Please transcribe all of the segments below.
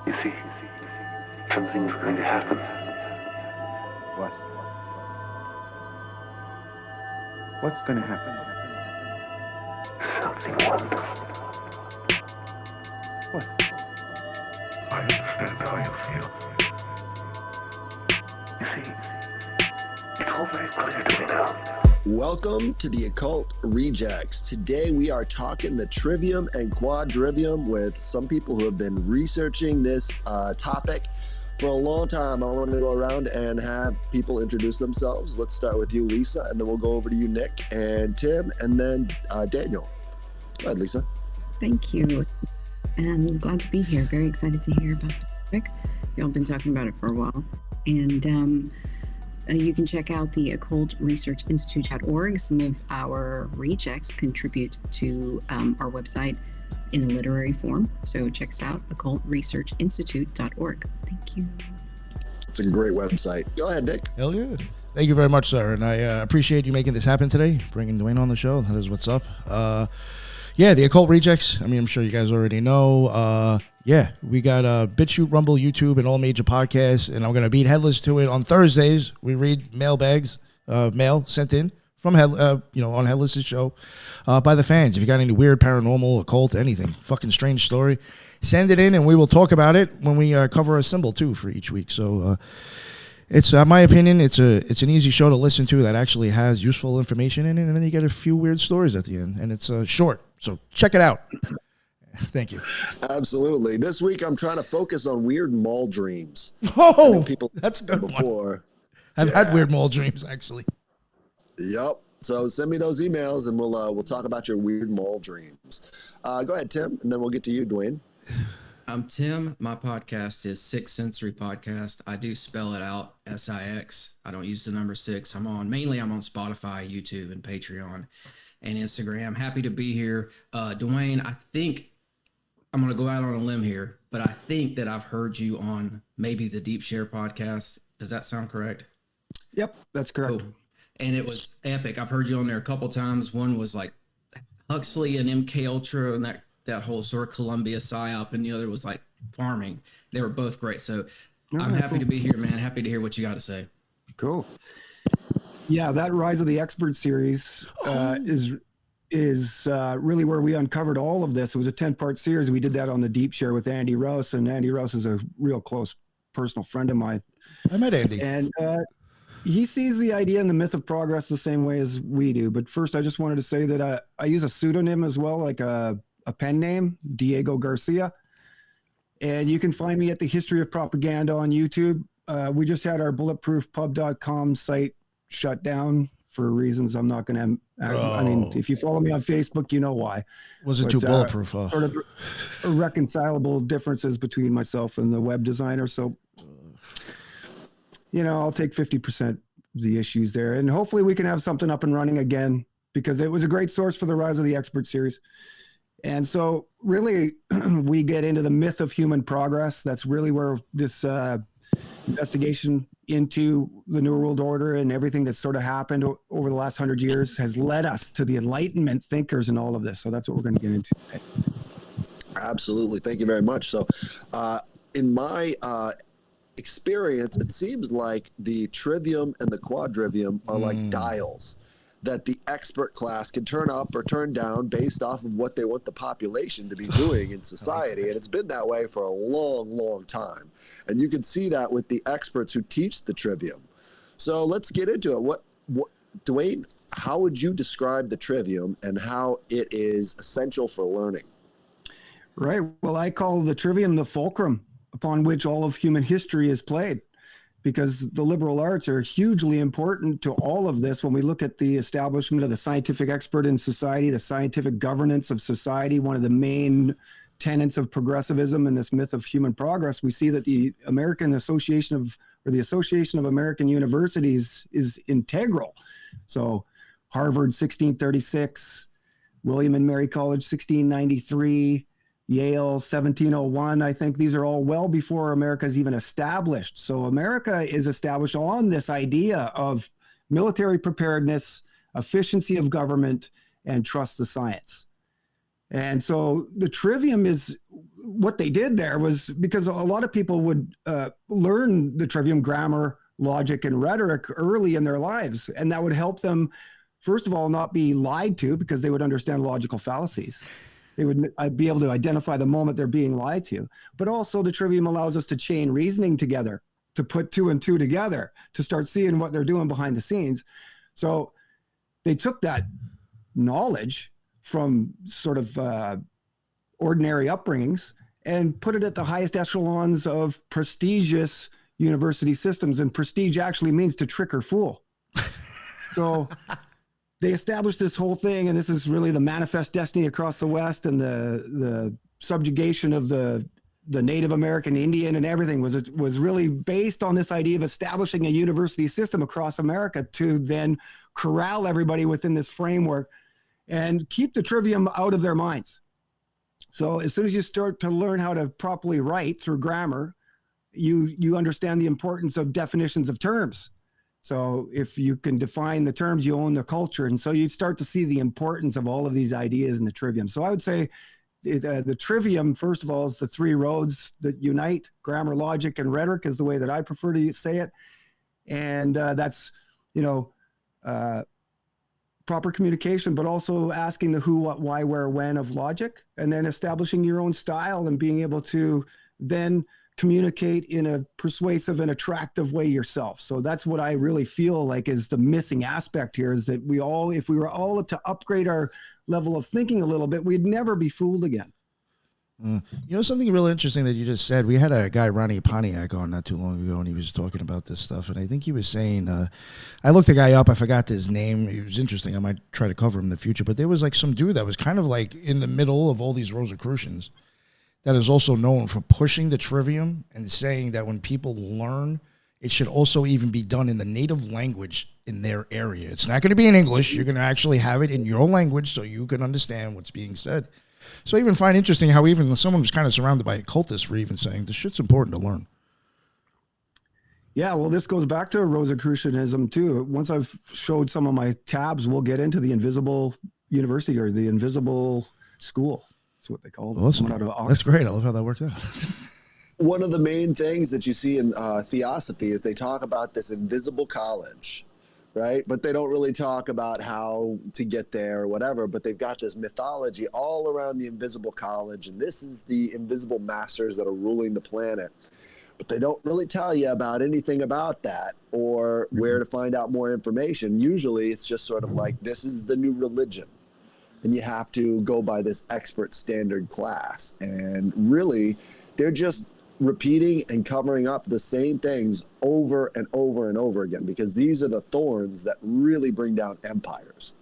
You see, something's going to happen. What? What's going to happen? Something wonderful. What? I understand how you feel. You see, it's all very clear to me now. Welcome to the Occult Rejects. Today we are talking the Trivium and Quadrivium with some people who have been researching this topic for a long time. I want to go around and have people introduce themselves. Let's start with you, Lisa, and then we'll go over to you, Nick, and Tim, and then Daniel. Go ahead, Lisa. Thank you. And glad to be here. Very excited to hear about the topic. Y'all been talking about it for a while. And you can check out the occultresearchinstitute.org. Some of our rejects contribute to our website in a literary form. So check us out, occultresearchinstitute.org. Thank you. It's a great website. Go ahead, Nick. Hell yeah. Thank you very much, sir. And I appreciate you making this happen today, bringing Duane on the show. That is what's up. Yeah, the Occult Rejects. I mean, I'm sure you guys already know. Yeah, we got BitChute, Rumble, YouTube, and all major podcasts. And I'm going to beat Headless to it on Thursdays. We read mailbags, mail sent in from on Headless's show by the fans. If you got any weird, paranormal, occult, anything, fucking strange story, send it in, and we will talk about it when we cover a symbol too for each week. So it's my opinion. It's an easy show to listen to that actually has useful information in it, and then you get a few weird stories at the end, and it's short. So check it out. Thank you. Absolutely. This week I'm trying to focus on weird mall dreams. Oh, people that's a good before. I've had weird mall dreams, actually. Yep. So send me those emails, and we'll talk about your weird mall dreams. Go ahead, Tim, and then we'll get to you, Duane. I'm Tim. My podcast is Six Sensory Podcast. I do spell it out, SIX. I don't use the number 6. I'm on Spotify, YouTube, and Patreon, and Instagram. Happy to be here. Duane, I think I'm going to go out on a limb here, but I think that I've heard you on maybe the Deep Share podcast. Does that sound correct? Yep, that's correct. Cool. And it was epic. I've heard you on there a couple times. One was like Huxley and MK Ultra and that whole sort of Columbia psyop, and the other was like farming. They were both great. So I'm happy to be here, man. Happy to hear what you got to say. Cool. Yeah, that Rise of the Expert series is really where we uncovered all of this. It was a 10-part series. We did that on the Deep Share with Andy Rouse, and Andy Rouse is a real close personal friend of mine. I met Andy. And he sees the idea and the myth of progress the same way as we do. But first, I just wanted to say that I use a pseudonym as well, like a pen name, Diego Garcia. And you can find me at the History of Propaganda on YouTube. We just had our bulletproofpub.com site shut down for reasons I'm not going to. I mean, if you follow me on Facebook, you know why. Was it too bulletproof? Sort of irreconcilable differences between myself and the web designer. So, I'll take 50% of the issues there. And hopefully we can have something up and running again, because it was a great source for the Rise of the Expert series. And so really we get into the myth of human progress. That's really where this investigation into the New World Order and everything that's sort of happened over the last 100 years has led us to the Enlightenment thinkers and all of this. So that's what we're going to get into today. Absolutely. Thank you very much. So in my experience, it seems like the Trivium and the Quadrivium are like dials that the expert class can turn up or turn down based off of what they want the population to be doing in society. And it's been that way for a long, long time. And you can see that with the experts who teach the Trivium. So let's get into it. What Duane, how would you describe the Trivium and how it is essential for learning? Right. Well, I call the Trivium the fulcrum upon which all of human history is played, because the liberal arts are hugely important to all of this. When we look at the establishment of the scientific expert in society, the scientific governance of society, one of the main tenets of progressivism and this myth of human progress, we see that the Association of American Universities is integral. So Harvard, 1636, William and Mary College, 1693, Yale, 1701. I think these are all well before America is even established. So America is established on this idea of military preparedness, efficiency of government, and trust the science. And so the Trivium is what they did there was, because a lot of people would learn the trivium, grammar, logic, and rhetoric early in their lives, and that would help them, first of all, not be lied to, because they would understand logical fallacies. They would be able to identify the moment they're being lied to. But also the trivium allows us to chain reasoning together, to put 2 and 2 together, to start seeing what they're doing behind the scenes. So they took that knowledge from sort of ordinary upbringings and put it at the highest echelons of prestigious university systems. And prestige actually means to trick or fool. So they established this whole thing, and this is really the manifest destiny across the West, and the subjugation of the Native American Indian and everything was really based on this idea of establishing a university system across America to then corral everybody within this framework and keep the trivium out of their minds. So as soon as you start to learn how to properly write through grammar, you understand the importance of definitions of terms. So if you can define the terms, you own the culture. And so you'd start to see the importance of all of these ideas in the trivium. So I would say the trivium, first of all, is the 3 roads that unite. Grammar, logic, and rhetoric is the way that I prefer to say it. And that's, proper communication, but also asking the who, what, why, where, when of logic, and then establishing your own style and being able to then communicate in a persuasive and attractive way yourself. So that's what I really feel like is the missing aspect here, is that if we were all to upgrade our level of thinking a little bit, we'd never be fooled again. Something really interesting that you just said, we had a guy, Ronnie Pontiac, on not too long ago, and he was talking about this stuff, and I think he was saying, I looked the guy up, I forgot his name, it was interesting, I might try to cover him in the future, but there was like some dude that was kind of like in the middle of all these Rosicrucians that is also known for pushing the trivium and saying that when people learn, it should also even be done in the native language in their area. It's not going to be in English, you're going to actually have it in your language so you can understand what's being said. So I even find interesting how even someone who's kind of surrounded by occultists were even saying this shit's important to learn. Yeah, well, this goes back to Rosicrucianism too. Once I've showed some of my tabs, we'll get into the invisible university or the invisible school. That's what they call it. Awesome. That's great. I love how that worked out. One of the main things that you see in theosophy is they talk about this invisible college, right? But they don't really talk about how to get there or whatever, but they've got this mythology all around the invisible college, and this is the invisible masters that are ruling the planet. But they don't really tell you about anything about that or where to find out more information. Usually it's just sort of like, this is the new religion, and you have to go by this expert standard class. And really, they're just repeating and covering up the same things over and over and over again, because these are the thorns that really bring down empires.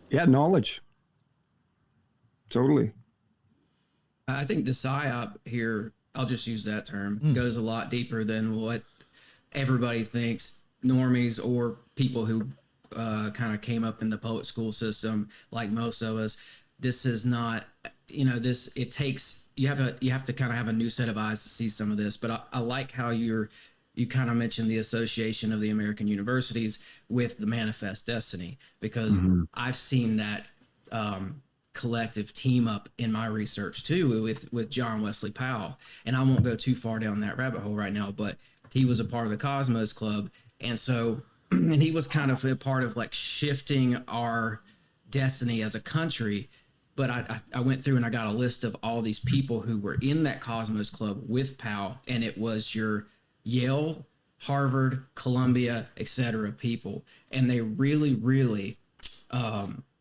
Yeah, knowledge. Totally. I think the psyop here, I'll just use that term, goes a lot deeper than what everybody thinks, normies or people who kind of came up in the public school system like most of us. This is not, it takes, you have to kind of have a new set of eyes to see some of this. But I like how you kind of mentioned the association of the American universities with the manifest destiny, because I've seen that collective team up in my research too with John Wesley Powell. And I won't go too far down that rabbit hole right now, but he was a part of the Cosmos Club. And so, and he was kind of a part of like shifting our destiny as a country. But I went through and I got a list of all these people who were in that Cosmos Club with Powell, and it was your Yale, Harvard, Columbia, etc. people. And they really, really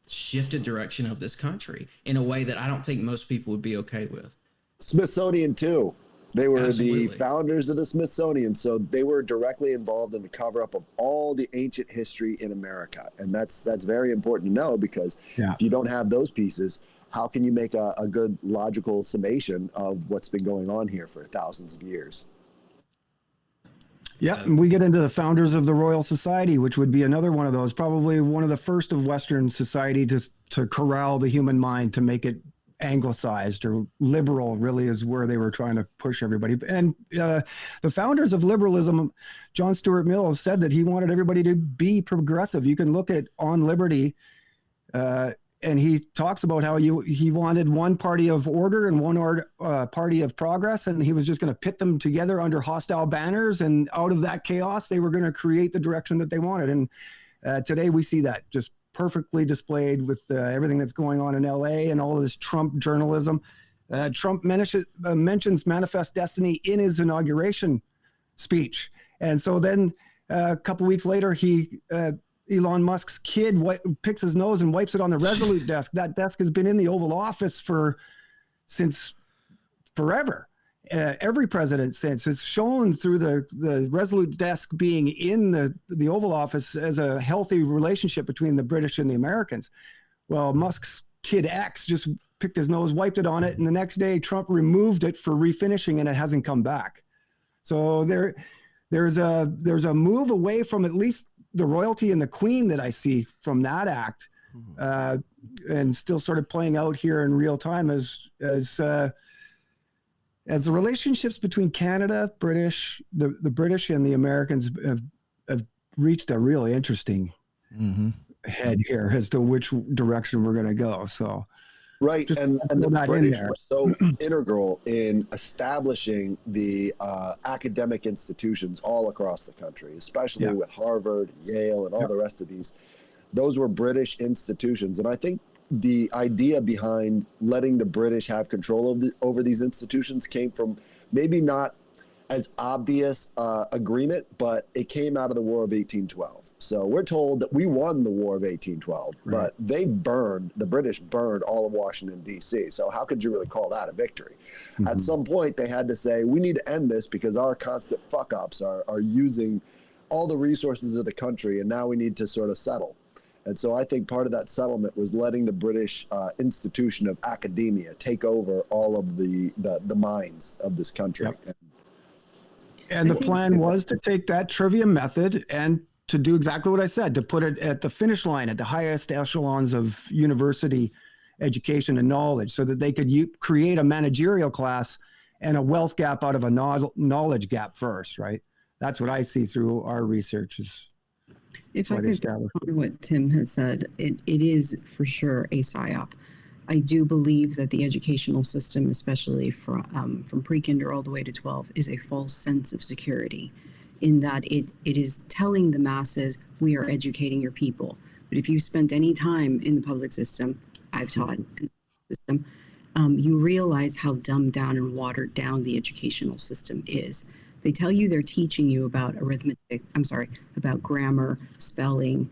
shifted direction of this country in a way that I don't think most people would be okay with. Smithsonian too. They were Absolutely. the founders of the Smithsonian, so they were directly involved in the cover-up of all the ancient history in America. And that's very important to know, because if you don't have those pieces, how can you make a good logical summation of what's been going on here for thousands of years? Yeah, and we get into the founders of the Royal Society, which would be another one of those, probably one of the first of Western society to corral the human mind, to make it anglicized or liberal, really is where they were trying to push everybody. And the founders of liberalism, John Stuart Mill, said that he wanted everybody to be progressive. You can look at On Liberty, and he talks about how he wanted one party of order and one party of progress, and he was just going to pit them together under hostile banners, and out of that chaos, they were going to create the direction that they wanted. And today we see that just perfectly displayed with everything that's going on in LA and all of this Trump journalism. Trump mentions Manifest Destiny in his inauguration speech. And so then a couple weeks later, Elon Musk's kid picks his nose and wipes it on the Resolute desk. That desk has been in the Oval Office since forever. Every president since has shown through the Resolute desk being in the Oval Office as a healthy relationship between the British and the Americans. Well, Musk's kid X just picked his nose, wiped it on it, and the next day Trump removed it for refinishing, and it hasn't come back. So there's a move away from at least the royalty and the Queen that I see from that act, and still sort of playing out here in real time as the relationships between Canada, the British and the Americans have reached a really interesting head here as to which direction we're going to go. So, right, and the British were so integral in establishing the academic institutions all across the country, especially with Harvard, Yale, and all the rest of these. Those were British institutions, and I think the idea behind letting the British have control over these institutions came from maybe not as obvious agreement, but it came out of the War of 1812. So we're told that we won the War of 1812, but the British burned all of Washington, D.C. So how could you really call that a victory? At some point, they had to say, we need to end this because our constant fuck-ups are using all the resources of the country, and now we need to sort of settle. And so I think part of that settlement was letting the British institution of academia take over all of the minds of this country. And the plan was to take that Trivium method and to do exactly what I said, to put it at the finish line, at the highest echelons of university education and knowledge, so that they could create a managerial class and a wealth gap out of a knowledge gap first, right? That's what I see through our research. If I could comment on what Tim has said, it is for sure a psyop. I do believe that the educational system, especially from pre-kinder all the way to 12, is a false sense of security, in that it is telling the masses, we are educating your people. But if you spent any time in the public system, I've taught in the system, you realize how dumbed down and watered down the educational system is. They tell you they're teaching you about about grammar, spelling,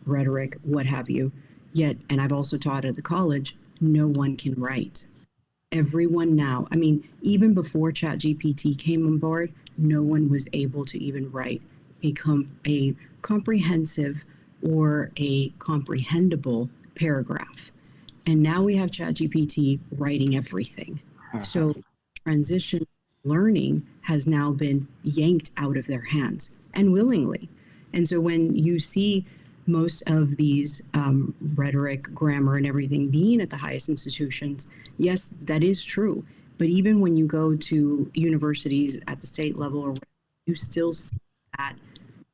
rhetoric, what have you. Yet, and I've also taught at the college, no one can write. Everyone now, I mean, even before ChatGPT came on board, no one was able to even write a comprehensive or a comprehensible paragraph. And now we have ChatGPT writing everything. So transition learning has now been yanked out of their hands, and willingly. And so when you see most of these rhetoric, grammar, and everything being at the highest institutions, yes, that is true. But even when you go to universities at the state level, or you still see that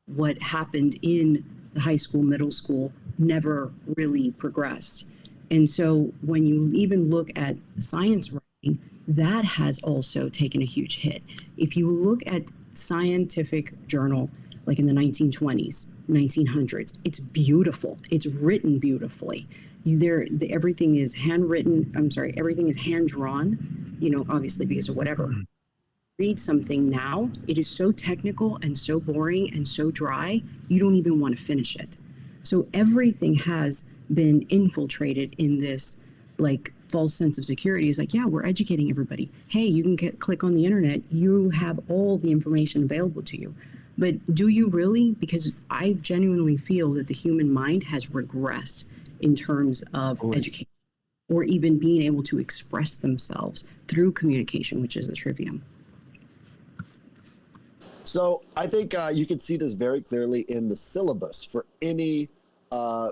what happened in the high school, middle school, never really progressed. And so when you even look at science writing, that has also taken a huge hit. If you look at scientific journal, like in the 1920s, 1900s, it's beautiful. It's written beautifully. Everything is handwritten. Everything is hand drawn, obviously because of whatever. Read something now, it is so technical and so boring and so dry, you don't even want to finish it. So everything has been infiltrated in this false sense of security. Is we're educating everybody. Hey, you can click on the internet. You have all the information available to you. But do you really? Because I genuinely feel that the human mind has regressed in terms of education, or even being able to express themselves through communication, which is the Trivium. So I think you can see this very clearly in the syllabus for any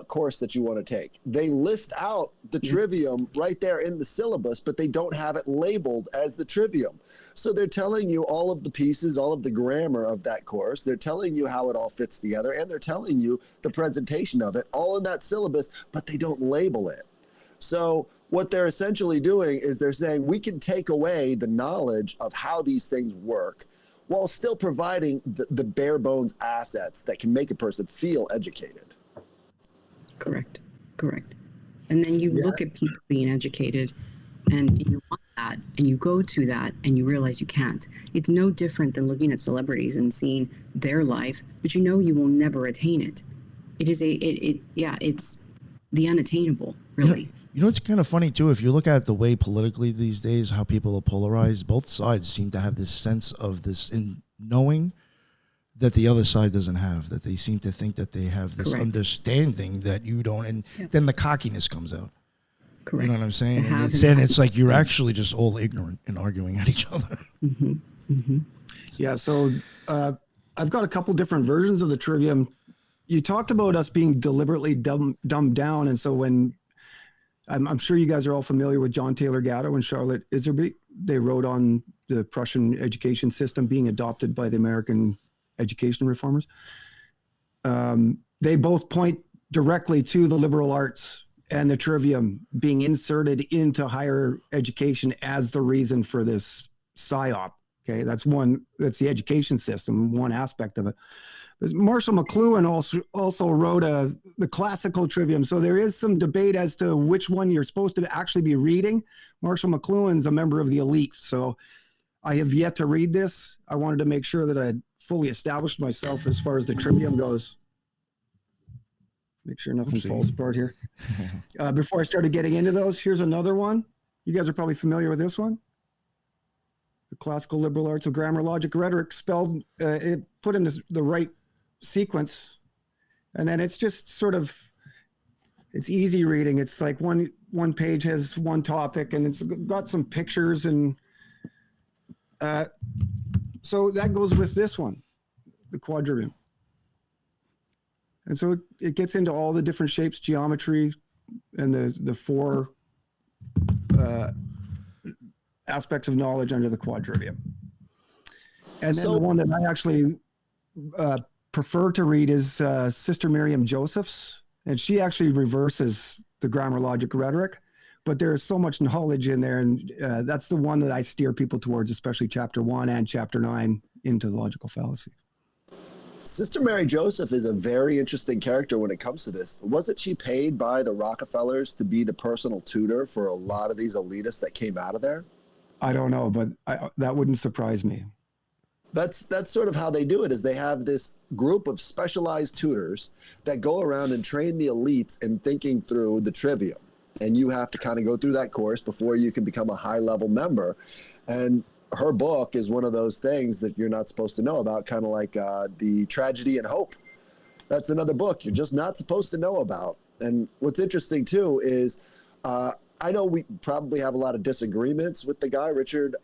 course that you want to take. They list out the Trivium right there in the syllabus, but they don't have it labeled as the Trivium. So they're telling you all of the pieces, all of the grammar of that course. They're telling you how it all fits together, and they're telling you the presentation of it all in that syllabus, but they don't label it. So what they're essentially doing is they're saying we can take away the knowledge of how these things work while still providing the bare bones assets that can make a person feel educated. Correct. And then you look at people being educated and you want that and you go to that and you realize you can't. It's no different than looking at celebrities and seeing their life, but you know you will never attain it. It is it's the unattainable, really. You know, it's kind of funny too. If you look at the way politically these days, how people are polarized, both sides seem to have this sense of this in knowing that the other side doesn't have, that they seem to think that they have this understanding that you don't. And then the cockiness comes out. Correct. You know what I'm saying? And it's like you're actually just all ignorant and arguing at each other. Mm-hmm. Mm-hmm. Yeah. So I've got a couple different versions of the Trivium. You talked about us being deliberately dumbed down. And so when I'm sure you guys are all familiar with John Taylor Gatto and Charlotte Iserbyt, they wrote on the Prussian education system being adopted by the American education reformers. They both point directly to the liberal arts and the Trivium being inserted into higher education as the reason for this PSYOP. Okay, that's the education system, one aspect of it. But Marshall McLuhan also wrote the classical Trivium. So there is some debate as to which one you're supposed to actually be reading. Marshall McLuhan's a member of the elite. So I have yet to read this. I wanted to make sure that I had fully established myself as far as the Trivium goes. Make sure nothing falls apart here. Before I started getting into those, here's another one. You guys are probably familiar with this one. The Classical Liberal Arts of Grammar, Logic, Rhetoric, spelled, it put in the right sequence. And then it's just sort of, it's easy reading. It's like one page has one topic and it's got some pictures. And so that goes with this one, the quadrivium. And so it gets into all the different shapes, geometry, and the four aspects of knowledge under the quadrivium. And then the one that I actually prefer to read is Sister Miriam Joseph's, and she actually reverses the grammar, logic, rhetoric, but there is so much knowledge in there, and that's the one that I steer people towards, especially chapter 1 and chapter 9 into the logical fallacy. Sister Mary Joseph is a very interesting character when it comes to this. Wasn't she paid by the Rockefellers to be the personal tutor for a lot of these elitists that came out of there? I don't know, but that wouldn't surprise me. That's sort of how they do it, is they have this group of specialized tutors that go around and train the elites in thinking through the Trivium. And you have to kind of go through that course before you can become a high-level member. And her book is one of those things that you're not supposed to know about, kind of like the Tragedy and Hope. That's another book you're just not supposed to know about. And what's interesting, too, is I know we probably have a lot of disagreements with the guy, Richard,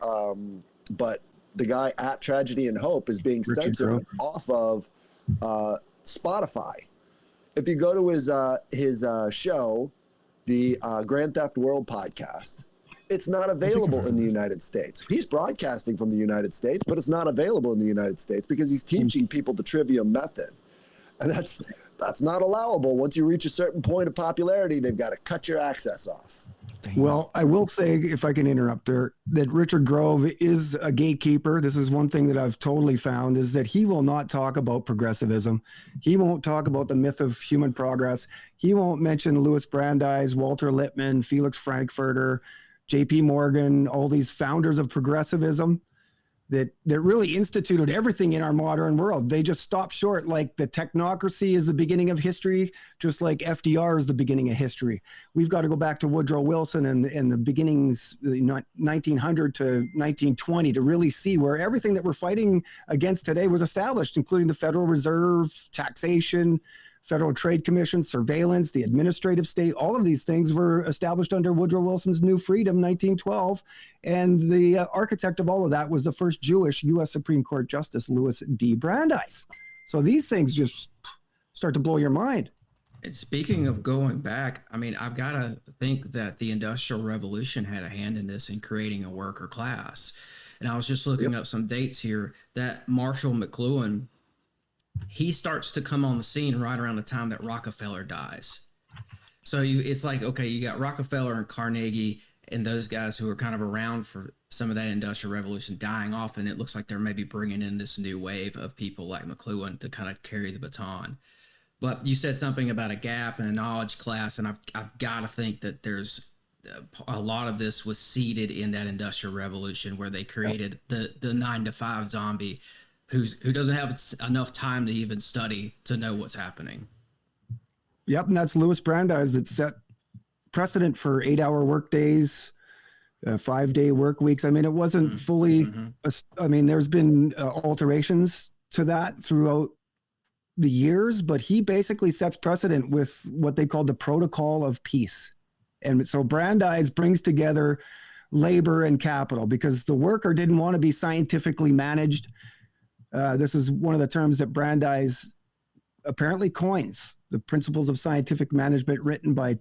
but the guy at Tragedy and Hope is being censored off of Spotify. If you go to his show, the Grand Theft World podcast, it's not available in the United States. He's broadcasting from the United States, but it's not available in the United States because he's teaching people the Trivium method. And that's not allowable. Once you reach a certain point of popularity, they've got to cut your access off. Well, I will say, if I can interrupt there, that Richard Grove is a gatekeeper. This is one thing that I've totally found, is that he will not talk about progressivism. He won't talk about the myth of human progress. He won't mention Louis Brandeis, Walter Lippmann, Felix Frankfurter, J.P. Morgan, all these founders of progressivism that really instituted everything in our modern world. They just stopped short. Like the technocracy is the beginning of history, just like FDR is the beginning of history. We've got to go back to Woodrow Wilson and the beginnings, 1900 to 1920, to really see where everything that we're fighting against today was established, including the Federal Reserve, taxation, Federal Trade Commission, surveillance, the administrative state. All of these things were established under Woodrow Wilson's New Freedom, 1912. And the architect of all of that was the first Jewish U.S. Supreme Court Justice, Louis D. Brandeis. So these things just start to blow your mind. And speaking of going back, I mean, I've got to think that the Industrial Revolution had a hand in this in creating a worker class. And I was just looking up some dates here that Marshall McLuhan, he starts to come on the scene right around the time that Rockefeller dies. So it's like, okay, you got Rockefeller and Carnegie and those guys who are kind of around for some of that industrial revolution dying off, and it looks like they're maybe bringing in this new wave of people like McLuhan to kind of carry the baton. But you said something about a gap in a knowledge class, and I've got to think that there's a lot of this was seeded in that industrial revolution where they created the 9-to-5 zombie who doesn't have enough time to even study to know what's happening. Yep, and that's Louis Brandeis that set precedent for 8-hour work days, 5-day work weeks. I mean, it wasn't fully. I mean, there's been alterations to that throughout the years, but he basically sets precedent with what they call the protocol of peace. And so Brandeis brings together labor and capital because the worker didn't want to be scientifically managed. This is one of the terms that Brandeis apparently coins, the principles of scientific management, written by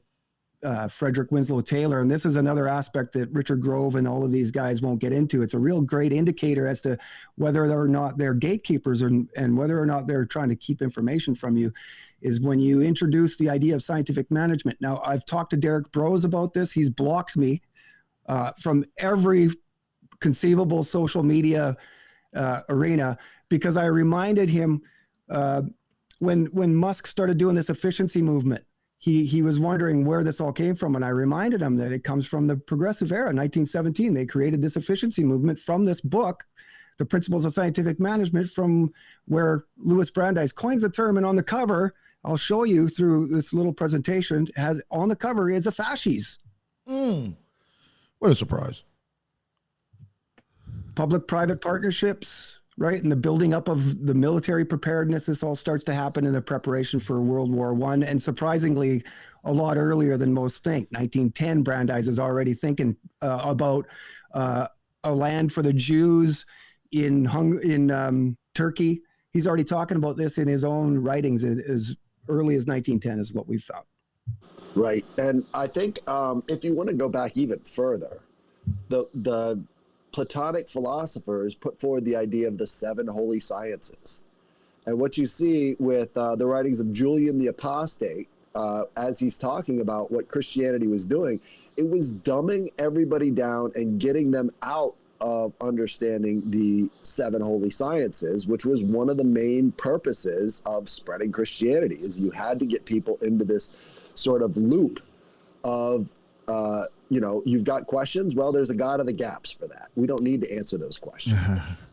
Frederick Winslow Taylor. And this is another aspect that Richard Grove and all of these guys won't get into. It's a real great indicator as to whether or not they're gatekeepers and whether or not they're trying to keep information from you, is when you introduce the idea of scientific management. Now, I've talked to Derek Brose about this. He's blocked me from every conceivable social media arena because I reminded him when Musk started doing this efficiency movement, he was wondering where this all came from. And I reminded him that it comes from the progressive era, 1917. They created this efficiency movement from this book, The Principles of Scientific Management, from where Louis Brandeis coins the term. And on the cover, I'll show you through this little presentation, has on the cover is a fasces. What a surprise. Public-private partnerships, right? And the building up of the military preparedness, this all starts to happen in the preparation for World War I. And surprisingly, a lot earlier than most think. 1910, Brandeis is already thinking about a land for the Jews in Turkey. He's already talking about this in his own writings as early as 1910 is what we've found. Right. And I think if you want to go back even further, the Platonic philosophers put forward the idea of the 7 holy sciences. And what you see with the writings of Julian the Apostate, as he's talking about what Christianity was doing, it was dumbing everybody down and getting them out of understanding the 7 holy sciences, which was one of the main purposes of spreading Christianity, is you had to get people into this sort of loop of you've got questions. Well, there's a God of the gaps for that. We don't need to answer those questions.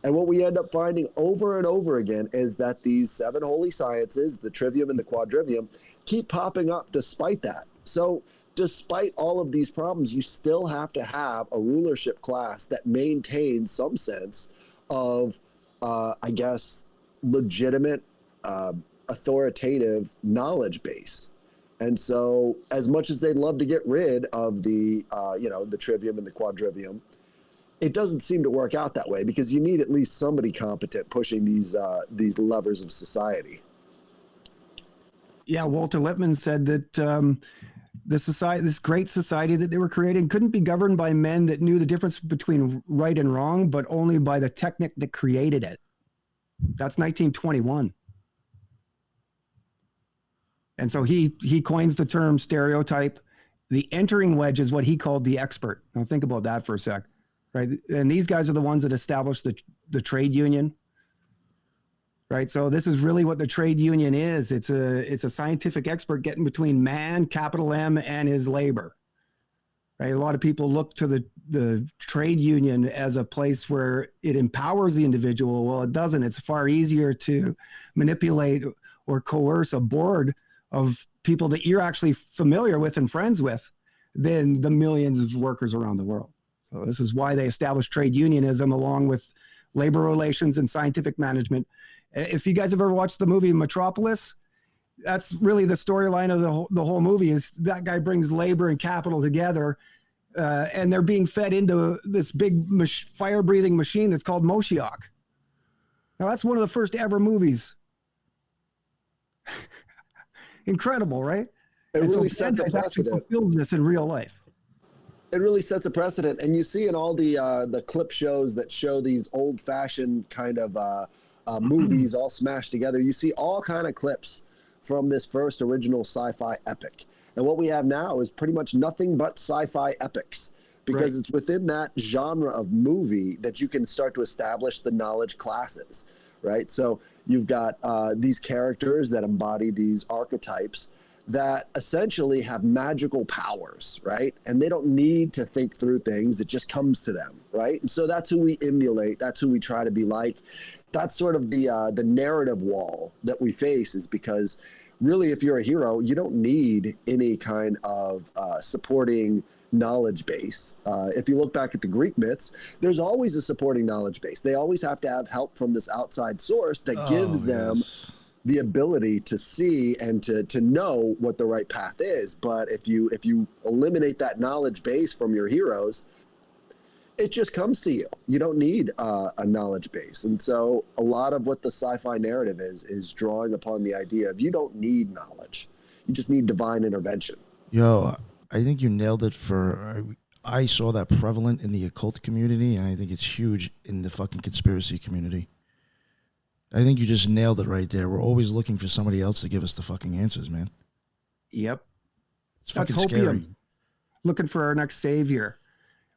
And what we end up finding over and over again is that these 7 holy sciences, the Trivium and the Quadrivium, keep popping up despite that. So despite all of these problems, you still have to have a rulership class that maintains some sense of, legitimate, authoritative knowledge base. And so as much as they'd love to get rid of the Trivium and the Quadrivium, it doesn't seem to work out that way because you need at least somebody competent pushing these levers of society. Yeah, Walter Lippmann said that this great society that they were creating couldn't be governed by men that knew the difference between right and wrong, but only by the technic that created it. That's 1921. And so he coins the term stereotype. The entering wedge is what he called the expert. Now think about that for a sec, right? And these guys are the ones that established the trade union, right? So this is really what the trade union is. It's a scientific expert getting between man, capital M, and his labor, right? A lot of people look to the trade union as a place where it empowers the individual. Well, it doesn't. It's far easier to manipulate or coerce a board of people that you're actually familiar with and friends with than the millions of workers around the world. So this is why they established trade unionism along with labor relations and scientific management. If you guys have ever watched the movie Metropolis, that's really the storyline of the whole movie, is that guy brings labor and capital together and they're being fed into this big fire-breathing machine that's called Moshiach. Now that's one of the first ever movies. Incredible, right? It really sets a precedent. Fulfills this in real life. It really sets a precedent, and you see in all the clip shows that show these old-fashioned kind of movies all smashed together. You see all kind of clips from this first original sci-fi epic, And what we have now is pretty much nothing but sci-fi epics, because Right. it's within that genre of movie that you can start to establish the knowledge classes, right? So you've got these characters that embody these archetypes that essentially have magical powers, right? And they don't need to think through things. It just comes to them, right? And so that's who we emulate. That's who we try to be like. That's sort of the narrative wall that we face, is because really, if you're a hero, you don't need any kind of supporting knowledge base. If you look back at the Greek myths, there's always a supporting knowledge base. They always have to have help from this outside source that gives them the ability to see and to know what the right path is. But if you eliminate that knowledge base from your heroes, it just comes to you. You don't need a knowledge base. And so a lot of what the sci-fi narrative is drawing upon the idea of you don't need knowledge. You just need divine intervention. Yo, I think you nailed it. I saw that prevalent in the occult community, and I think it's huge in the fucking conspiracy community. I think you just nailed it right there. We're always looking for somebody else to give us the fucking answers, man. Yep. It's That's fucking scary. hopium. Looking for our next savior.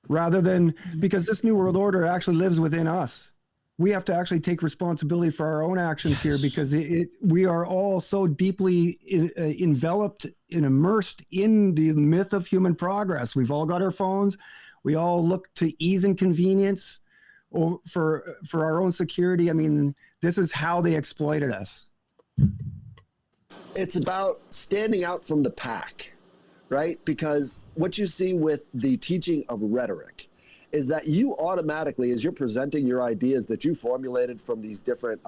Rather than, because this new world order actually lives within us. We have to actually take responsibility for our own actions here, because we are all so deeply enveloped and immersed in the myth of human progress. We've all got our phones. We all look to ease and convenience for our own security. I mean, this is how they exploited us. It's about standing out from the pack, right? Because what you see with the teaching of rhetoric is that you automatically, as you're presenting your ideas that you formulated from these different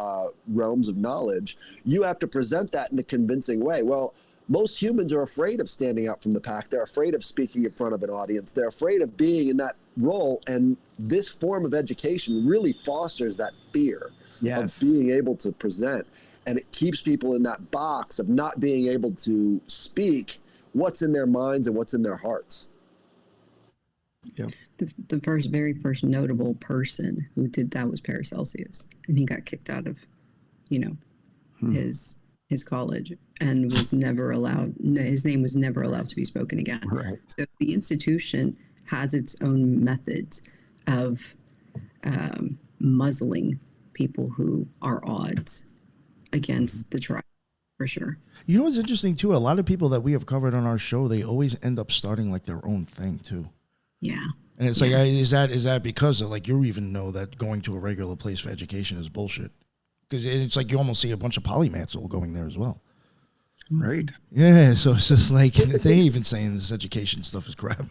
realms of knowledge, you have to present that in a convincing way. Well, most humans are afraid of standing out from the pack. They're afraid of speaking in front of an audience. They're afraid of being in that role. And this form of education really fosters that fear of being able to present. And it keeps people in that box of not being able to speak what's in their minds and what's in their hearts. Yep. The very first notable person who did that was Paracelsus, and he got kicked out of, his college, and was never allowed. His name was never allowed to be spoken again. Right. So the institution has its own methods of muzzling people who are odds against the tribe, for sure. You know what's interesting too? A lot of people that we have covered on our show, they always end up starting like their own thing too. Yeah. And it's like, is that because of, like, you even know that going to a regular place for education is bullshit? Because it's like you almost see a bunch of polymaths all going there as well. Right. Yeah, so it's just like they even saying this education stuff is crap.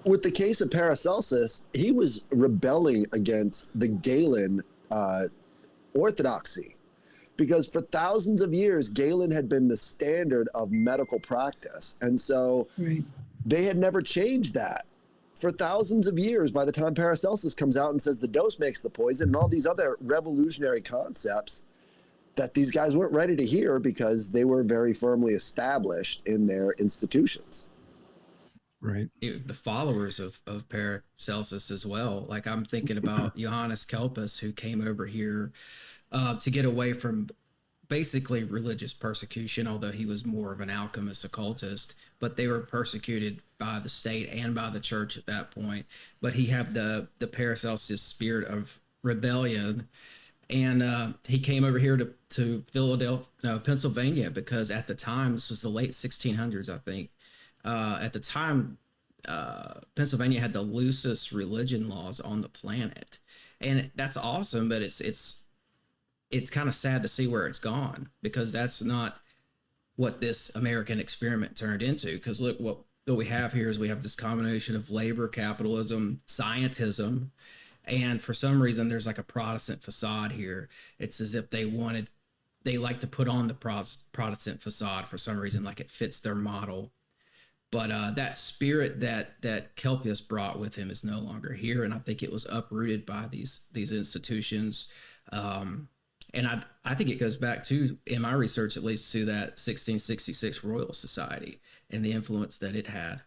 With the case of Paracelsus, he was rebelling against the Galen orthodoxy, because for thousands of years, Galen had been the standard of medical practice. And so they had never changed that. For thousands of years, by the time Paracelsus comes out and says the dose makes the poison and all these other revolutionary concepts that these guys weren't ready to hear, because they were very firmly established in their institutions. Right. The followers of Paracelsus as well. Like, I'm thinking about Johannes Kelpis, who came over here to get away from basically religious persecution, although he was more of an alchemist occultist, but they were persecuted by the state and by the church at that point. But he had the Paracelsus spirit of rebellion, and he came over here to Pennsylvania, because at the time, this was the late 1600s, I think. At the time, Pennsylvania had the loosest religion laws on the planet, and that's awesome. But it's kind of sad to see where it's gone, because that's not what this American experiment turned into. Because look, what we have here is we have this combination of labor, capitalism, scientism, and for some reason there's like a Protestant facade here. It's as if they like to put on the Protestant facade for some reason, like it fits their model. But that spirit that Kelpius brought with him is no longer here, and I think it was uprooted by these institutions. And I think it goes back to, in my research at least, to that 1666 Royal Society and the influence that it had.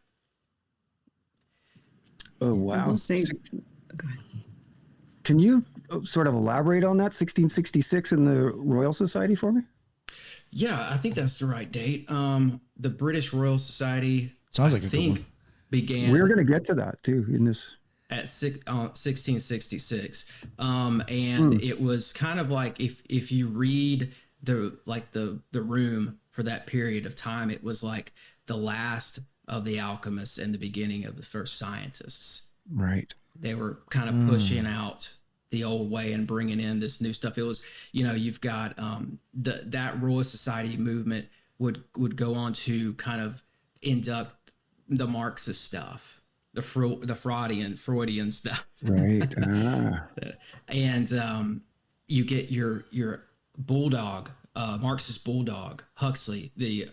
Oh, I wow. will say, go ahead. Can you sort of elaborate on that 1666 in the Royal Society for me? Yeah, I think that's the right date. the British Royal Society, Sounds like a good one. began. We're going to get to that too in this. At 1666, and it was kind of like if you read the Room for that period of time, it was like the last of the alchemists and the beginning of the first scientists. Right. They were kind of pushing out the old way and bringing in this new stuff. It was, you've got that Royal Society movement would go on to kind of induct the Marxist stuff. The Freudian stuff, right? And you get your bulldog, Marxist bulldog, Huxley, the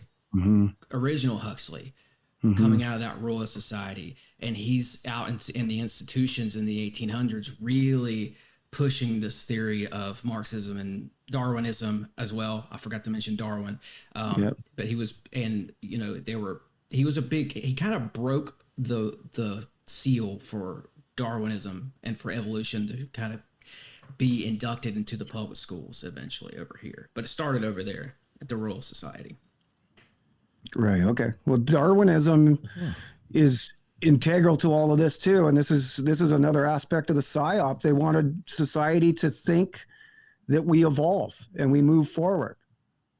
original Huxley, coming out of that Royal Society, and he's out in the institutions in the 1800s, really pushing this theory of Marxism and Darwinism as well. I forgot to mention Darwin, but he was, and he was he kind of broke the seal for Darwinism and for evolution to kind of be inducted into the public schools eventually over here. But it started over there at the Royal Society. Right. Okay. Well, Darwinism is integral to all of this too. And this is another aspect of the PSYOP. They wanted society to think that we evolve and we move forward.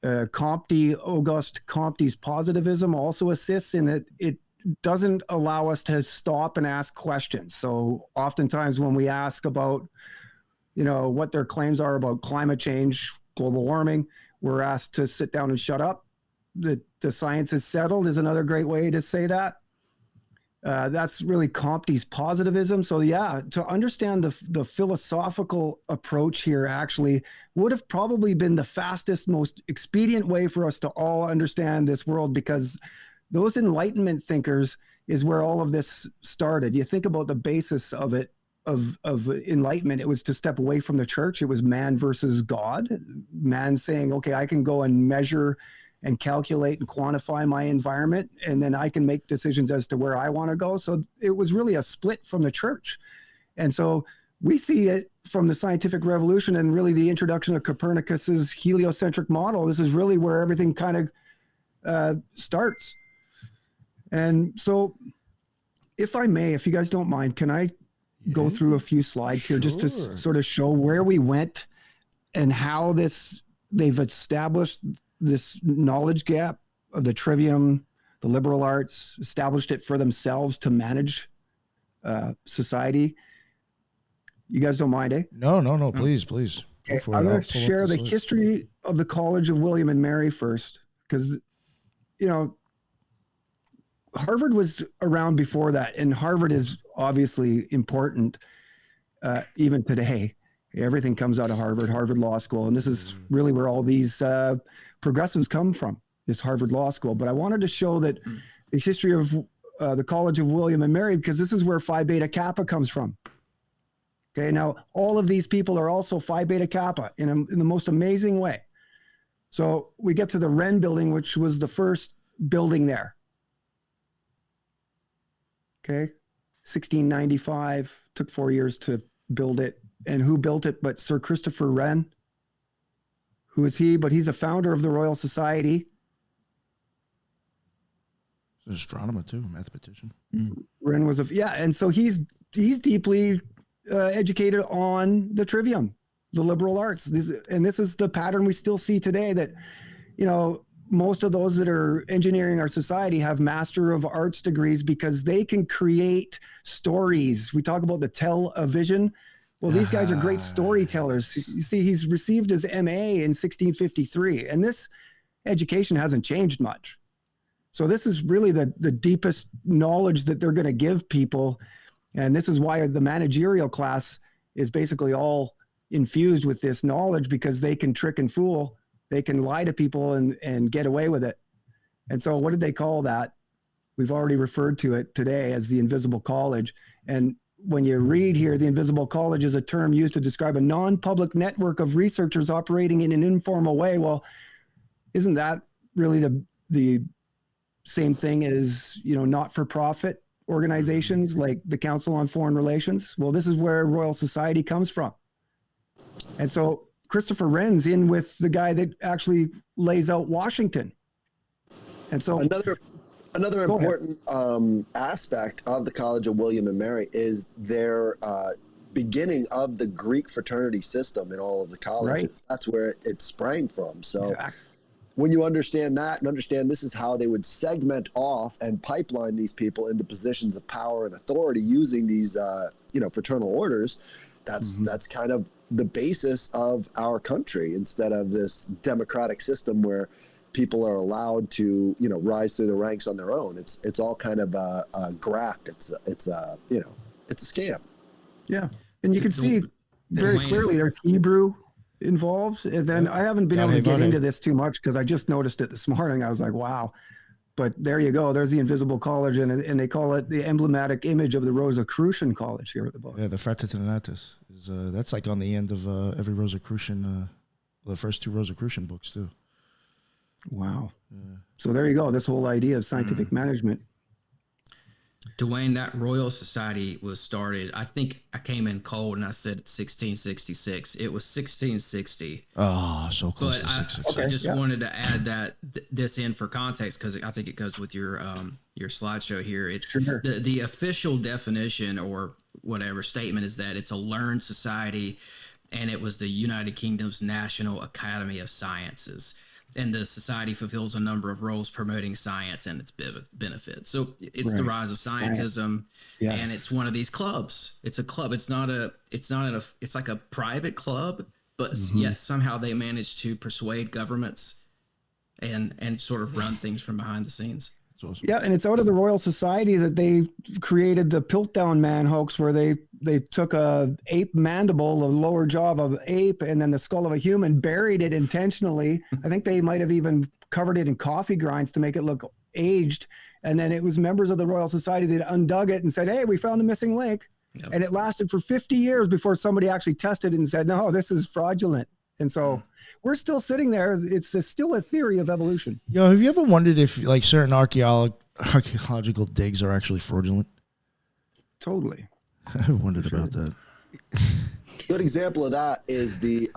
Auguste Comte's positivism also assists in that it doesn't allow us to stop and ask questions. So oftentimes when we ask about, what their claims are about climate change, global warming, we're asked to sit down and shut up. The science is settled is another great way to say that. That's really Comte's positivism. So to understand the philosophical approach here actually would have probably been the fastest, most expedient way for us to all understand this world, because those Enlightenment thinkers is where all of this started. You think about the basis of it, of Enlightenment. It was to step away from the church. It was man versus God. Man saying, okay, I can go and measure and calculate and quantify my environment, and then I can make decisions as to where I want to go. So it was really a split from the church. And so we see it from the scientific revolution and really the introduction of Copernicus's heliocentric model. This is really where everything kind of starts. And so if I may, if you guys don't mind, can I go through a few slides here just to sort of show where we went and how they've established this knowledge gap of the Trivium, the liberal arts, established it for themselves to manage society. You guys don't mind, eh? No, please. Okay, I'm going to share the history of the College of William and Mary first, because, Harvard was around before that, and Harvard is obviously important even today. Everything comes out of Harvard Law School, and this is really where all these progressives come from, this Harvard Law School. But I wanted to show that the history of the College of William and Mary, because this is where Phi Beta Kappa comes from. Okay, now all of these people are also Phi Beta Kappa in the most amazing way. So we get to the Wren building, which was the first building there. Okay, 1695, took 4 years to build it. And who built it but Sir Christopher Wren? Who is he? But he's a founder of the Royal Society. He's an astronomer too, mathematician. Wren was and so he's deeply educated on the Trivium, the liberal arts. This is the pattern we still see today, that, most of those that are engineering our society have Master of Arts degrees because they can create stories. We talk about the television. Well, these guys are great storytellers. You see, he's received his MA in 1653, and this education hasn't changed much. So this is really the deepest knowledge that they're going to give people. And this is why the managerial class is basically all infused with this knowledge, because they can trick and fool. They can lie to people and get away with it. And so what did they call that? We've already referred to it today as the Invisible College. And when you read here, the Invisible College is a term used to describe a non-public network of researchers operating in an informal way. Well, isn't that really the same thing as, not-for-profit organizations like the Council on Foreign Relations? Well, this is where Royal Society comes from. And so Christopher Wren's in with the guy that actually lays out Washington. And so Another Go ahead. important aspect of the College of William and Mary is their beginning of the Greek fraternity system in all of the colleges. Right. That's where it sprang from. So Exactly. when you understand that and understand this is how they would segment off and pipeline these people into positions of power and authority using these, fraternal orders, that's kind of the basis of our country instead of this democratic system where people are allowed to, rise through the ranks on their own. It's all kind of a graft. It's a scam. Yeah. And you can see very Duane. clearly there's Hebrew involved. And then I haven't been able to get into this too much because I just noticed it this morning. I was like, wow. But there you go. There's the Invisible College, and they call it the emblematic image of the Rosicrucian College here at the book. Yeah, the Fraternal is that's like on the end of every Rosicrucian, the first two Rosicrucian books too. Wow. Yeah. So there you go. This whole idea of scientific management. Duane, that Royal Society was started, I think I came in cold and I said 1666. It was 1660. Oh, so close But to I 660. I just wanted to add that this in for context because I think it goes with your slideshow here. It's Sure. the official definition or whatever statement is that it's a learned society, and it was the United Kingdom's National Academy of Sciences. And the society fulfills a number of roles promoting science and its benefits. So it's the rise of scientism, Yes. and it's one of these clubs. It's a club. It's like a private club, but yet somehow they manage to persuade governments and sort of run things from behind the scenes. Awesome. Yeah, and it's out of the Royal Society that they created the Piltdown Man hoax, where they took a ape mandible, a lower jaw of an ape, and then the skull of a human, buried it intentionally. I think they might have even covered it in coffee grinds to make it look aged. And then it was members of the Royal Society that undug it and said, "Hey, we found the missing link." Yep. And it lasted for 50 years before somebody actually tested it and said, "No, this is fraudulent." And so we're still sitting there. It's still a theory of evolution. Yo, have you ever wondered if like certain archaeological digs are actually fraudulent? Totally. I wondered about that. Good example of that is the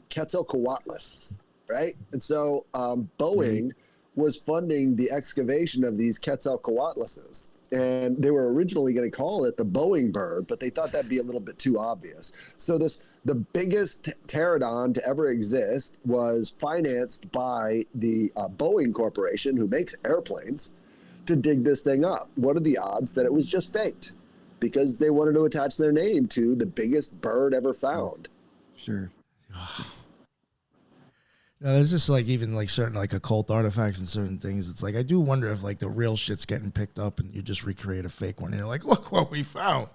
Quetzalcoatlus, right? And so Boeing was funding the excavation of these Quetzalcoatluses. And they were originally going to call it the Boeing bird, but they thought that'd be a little bit too obvious. So the biggest pterodon to ever exist was financed by the Boeing Corporation, who makes airplanes, to dig this thing up. What are the odds that it was just faked? Because they wanted to attach their name to the biggest bird ever found. Sure. No, there's just like even like certain like occult artifacts and certain things. It's like I do wonder if like the real shit's getting picked up and you just recreate a fake one and you're like, look what we found.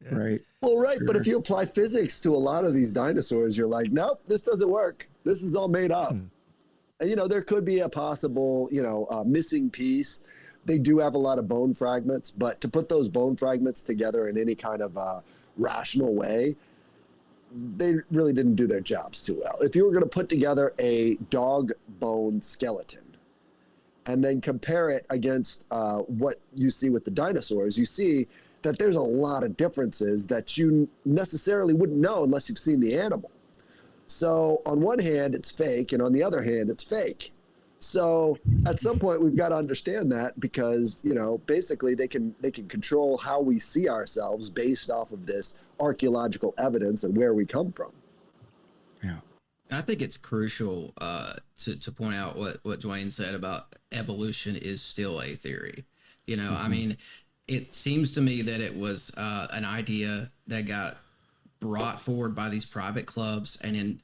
Yeah. Right. Well, right. Sure. But if you apply physics to a lot of these dinosaurs, you're like, nope, this doesn't work. This is all made up. And, there could be a possible, missing piece. They do have a lot of bone fragments, but to put those bone fragments together in any kind of rational way, they really didn't do their jobs too well. If you were going to put together a dog bone skeleton and then compare it against what you see with the dinosaurs, you see that there's a lot of differences that you necessarily wouldn't know unless you've seen the animal. So on one hand, it's fake, and on the other hand, it's fake. So at some point, we've got to understand that because, basically they can control how we see ourselves based off of this archaeological evidence and where we come from. Yeah. I think it's crucial to point out what Duane said about evolution is still a theory. I mean, it seems to me that it was an idea that got brought forward by these private clubs and then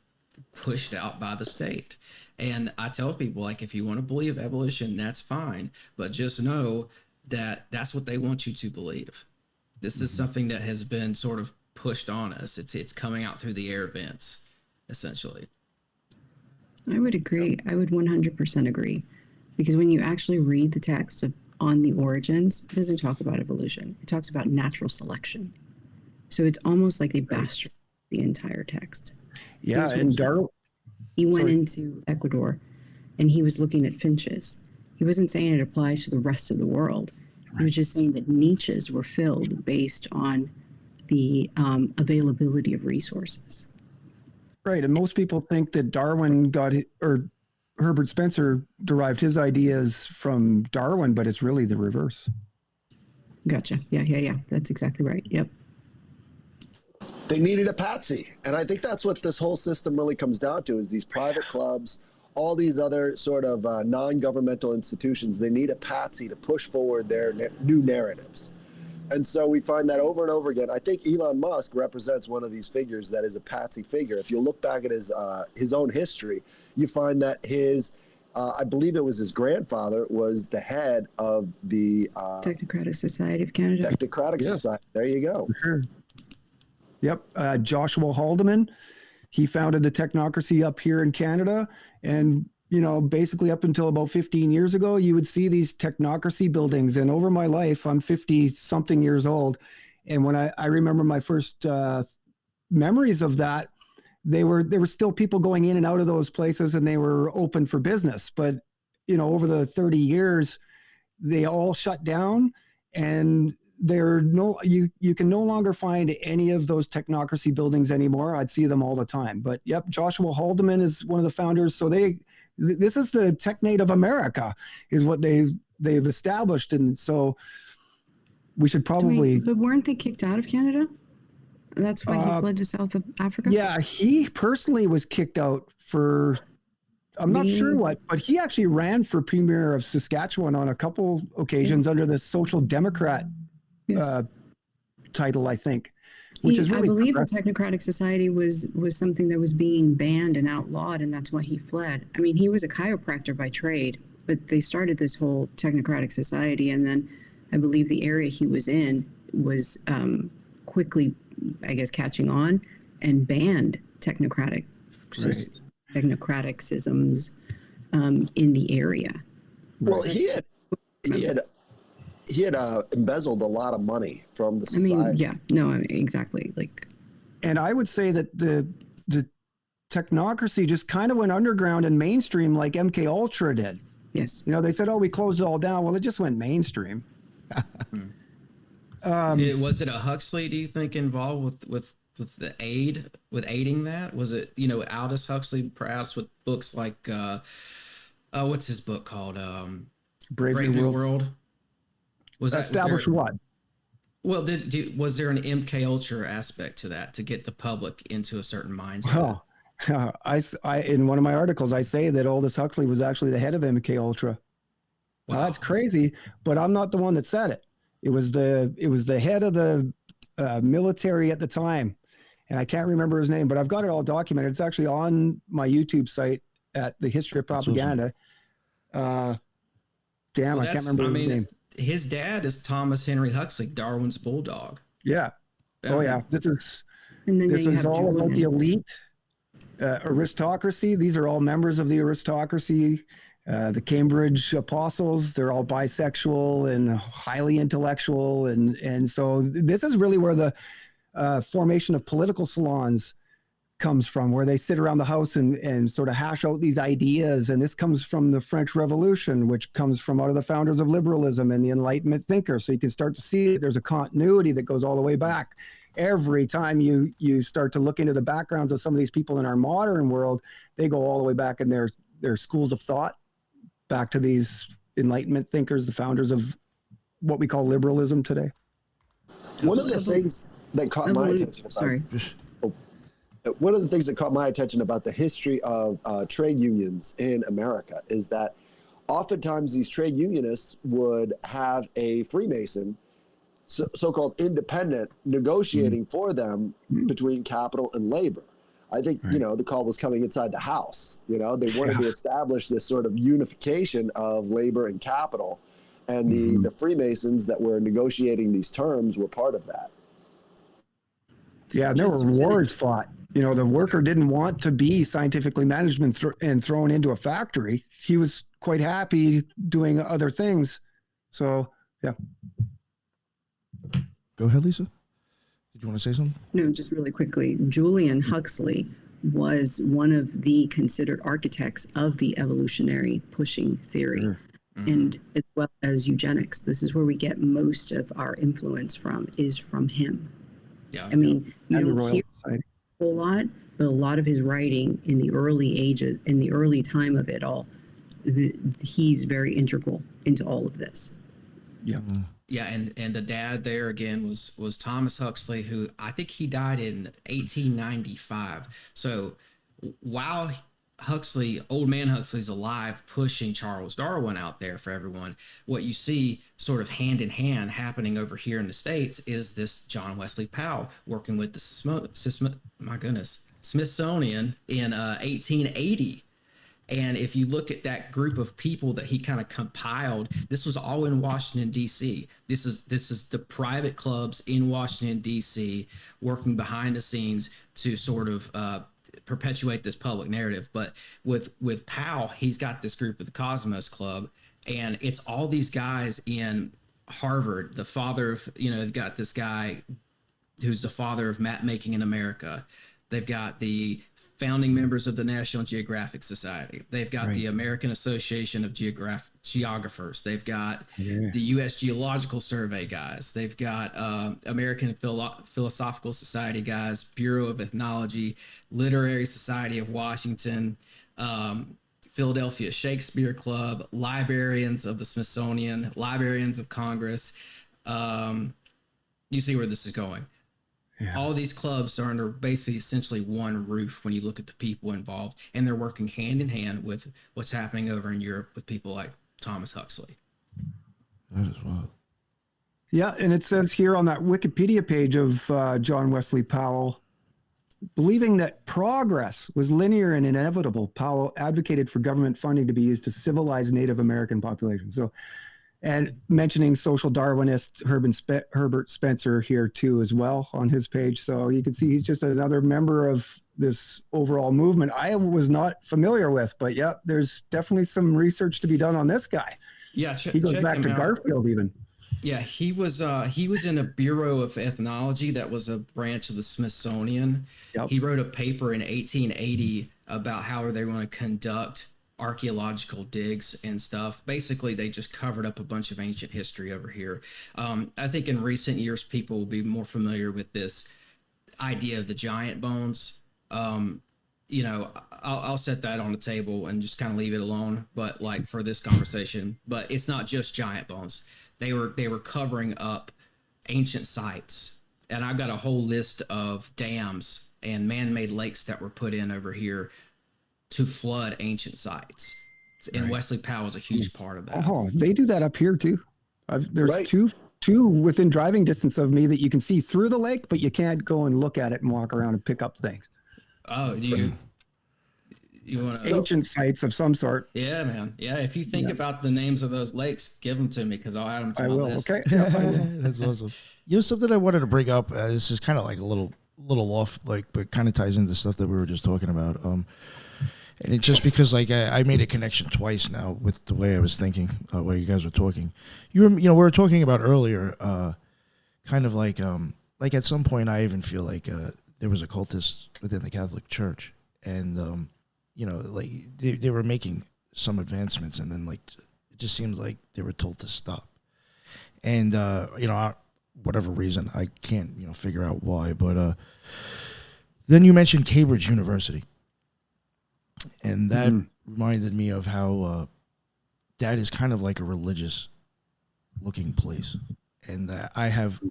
pushed out by the state. And I tell people, like, if you want to believe evolution, that's fine. But just know that that's what they want you to believe. This is something that has been sort of pushed on us. It's coming out through the air vents, essentially. I would agree. I would 100% agree. Because when you actually read the text on the origins, it doesn't talk about evolution. It talks about natural selection. So it's almost like they bastard the entire text. Yeah, and Darwin. He went into Ecuador and he was looking at finches. He wasn't saying it applies to the rest of the world. He was just saying that niches were filled based on the availability of resources. Right, and most people think that Darwin got it, or Herbert Spencer derived his ideas from Darwin, but it's really the reverse. Gotcha. Yeah. That's exactly right. Yep. They needed a patsy. And I think that's what this whole system really comes down to, is these private clubs, all these other sort of non-governmental institutions. They need a patsy to push forward their new narratives. And so we find that over and over again. I think Elon Musk represents one of these figures that is a patsy figure. If you look back at his own history, you find that I believe it was his grandfather was the head of the Technocratic Society of Canada. Technocratic Society. There you go. Sure. Yep. Joshua Haldeman, he founded the Technocracy up here in Canada. And, basically up until about 15 years ago, you would see these Technocracy buildings. And over my life, I'm 50 something years old. And when I remember my first memories of that, there were still people going in and out of those places, and they were open for business. But, over the 30 years, they all shut down, and you can no longer find any of those Technocracy buildings anymore. I'd see them all the time. But yep, Joshua Haldeman is one of the founders. So this is the Technate of America, is what they've established. And so we should probably. But weren't they kicked out of Canada? That's why he fled to South Africa? Yeah, he personally was kicked out for, I'm not sure what, but he actually ran for Premier of Saskatchewan on a couple occasions under the Social Democrat title, I think. Which is really, I believe the Technocratic Society was something that was being banned and outlawed, and that's why he fled. I mean, he was a chiropractor by trade, but they started this whole Technocratic Society, and then I believe the area he was in was quickly, I guess, catching on and banned technocraticisms in the area. Well, he had embezzled a lot of money from the society. Exactly. And I would say that the Technocracy just kind of went underground and mainstream like MK Ultra did. Yes. They said, we closed it all down. Well, it just went mainstream. Was it a Huxley, do you think, involved with aiding that? Was it, Aldous Huxley, perhaps, with books like, what's his book called? Brave New World. Was that established what? Well, was there an MK Ultra aspect to that, to get the public into a certain mindset? I in one of my articles, I say that Aldous Huxley was actually the head of MK Ultra. Wow. Now, that's crazy, but I'm not the one that said it. It was the head of the military at the time, and I can't remember his name, but I've got it all documented. It's actually on my YouTube site at the History of Propaganda. I can't remember his name. His dad is Thomas Henry Huxley, Darwin's bulldog. Yeah. Oh yeah. This is all about the elite aristocracy. These are all members of the aristocracy. The Cambridge apostles, they're all bisexual and highly intellectual. And so this is really where the formation of political salons comes from, where they sit around the house and sort of hash out these ideas. And this comes from the French Revolution, which comes from out of the founders of liberalism and the Enlightenment thinker. So you can start to see there's a continuity that goes all the way back. Every time you start to look into the backgrounds of some of these people in our modern world, they go all the way back in their schools of thought, back to these Enlightenment thinkers, the founders of what we call liberalism today. One of the things that caught my attention one of the things that caught my attention about the history of trade unions in America is that oftentimes these trade unionists would have a Freemason, so-called independent, negotiating for them between capital and labor. I think, the call was coming inside the house. They wanted to establish this sort of unification of labor and capital. And the Freemasons that were negotiating these terms were part of that. Yeah, and there were wars fought. The worker didn't want to be scientifically managed and thrown into a factory. He was quite happy doing other things. So, yeah. Go ahead, Lisa. Did you want to say something? No, just really quickly. Julian Huxley was one of the considered architects of the evolutionary pushing theory, and as well as eugenics. This is where we get most of our influence from, is from him. Yeah. I mean, you don't hear a whole lot, but a lot of his writing in the early ages, in the early time of it all, he's very integral into all of this. Yeah. Yeah, and the dad there again was Thomas Huxley, who I think he died in 1895. So while old man Huxley's alive, pushing Charles Darwin out there for everyone, what you see sort of hand in hand happening over here in the States is this John Wesley Powell working with the Smithsonian in 1880. And if you look at that group of people that he kind of compiled, this was all in Washington, D.C. This is the private clubs in Washington, D.C. working behind the scenes to sort of perpetuate this public narrative. But with Powell, he's got this group of the Cosmos Club, and it's all these guys in Harvard. The father of, they've got this guy who's the father of map making in America. They've got the founding members of the National Geographic Society. They've got the American Association of Geographers. They've got the U.S. Geological Survey guys. They've got American Philosophical Society guys, Bureau of Ethnology, Literary Society of Washington, Philadelphia Shakespeare Club, librarians of the Smithsonian, librarians of Congress. You see where this is going. Yeah. All these clubs are under basically essentially one roof when you look at the people involved, and they're working hand in hand with what's happening over in Europe with people like Thomas Huxley. That is wild. Yeah, and it says here on that Wikipedia page of John Wesley Powell, believing that progress was linear and inevitable, Powell advocated for government funding to be used to civilize Native American populations. So, and mentioning social Darwinist Herbert Spencer here too as well on his page. So you can see he's just another member of this overall movement I was not familiar with, but yeah, there's definitely some research to be done on this guy. Yeah, he goes back to Garfield even. Yeah, he was in a Bureau of Ethnology that was a branch of the Smithsonian. Yep. He wrote a paper in 1880 about how they want to conduct archaeological digs and stuff. Basically, they just covered up a bunch of ancient history over here. I think in recent years, people will be more familiar with this idea of the giant bones. I'll set that on the table and just kind of leave it alone. But like for this conversation, but it's not just giant bones. They were covering up ancient sites, and I've got a whole list of dams and man-made lakes that were put in over here to flood ancient sites. And Wesley Powell is a huge part of that. Oh, they do that up here too. There's two within driving distance of me that you can see through the lake, but you can't go and look at it and walk around and pick up things. Oh, you want ancient sites of some sort? Yeah, man. Yeah, if you think about the names of those lakes, give them to me because I'll add them to my list. Okay. That's awesome. Something I wanted to bring up. This is kind of like a little off, but kind of ties into stuff that we were just talking about. And it's just because I made a connection twice now with the way I was thinking while you guys were talking. We were talking about earlier, kind of like at some point I even feel like there was occultists within the Catholic Church, and they were making some advancements, and then it just seems like they were told to stop. And whatever reason, I can't figure out why. But then you mentioned Cambridge University. And that reminded me of how that is kind of like a religious looking place. And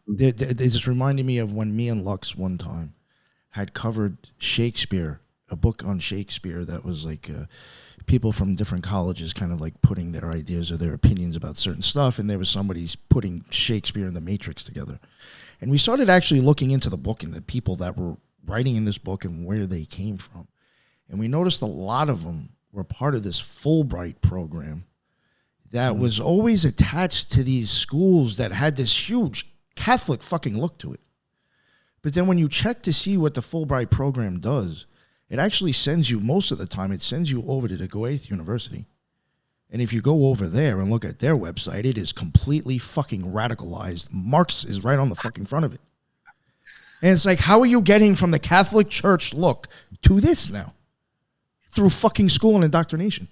they just reminded me of when me and Lux one time had covered Shakespeare, a book on Shakespeare that was like people from different colleges kind of like putting their ideas or their opinions about certain stuff. And there was somebody putting Shakespeare and the Matrix together. And we started actually looking into the book and the people that were writing in this book and where they came from. And we noticed a lot of them were part of this Fulbright program that was always attached to these schools that had this huge Catholic fucking look to it. But then when you check to see what the Fulbright program does, it actually sends you, most of the time, it sends you over to the Goethe University. And if you go over there and look at their website, it is completely fucking radicalized. Marx is right on the fucking front of it. And it's like, how are you getting from the Catholic Church look to this now? Through fucking school and indoctrination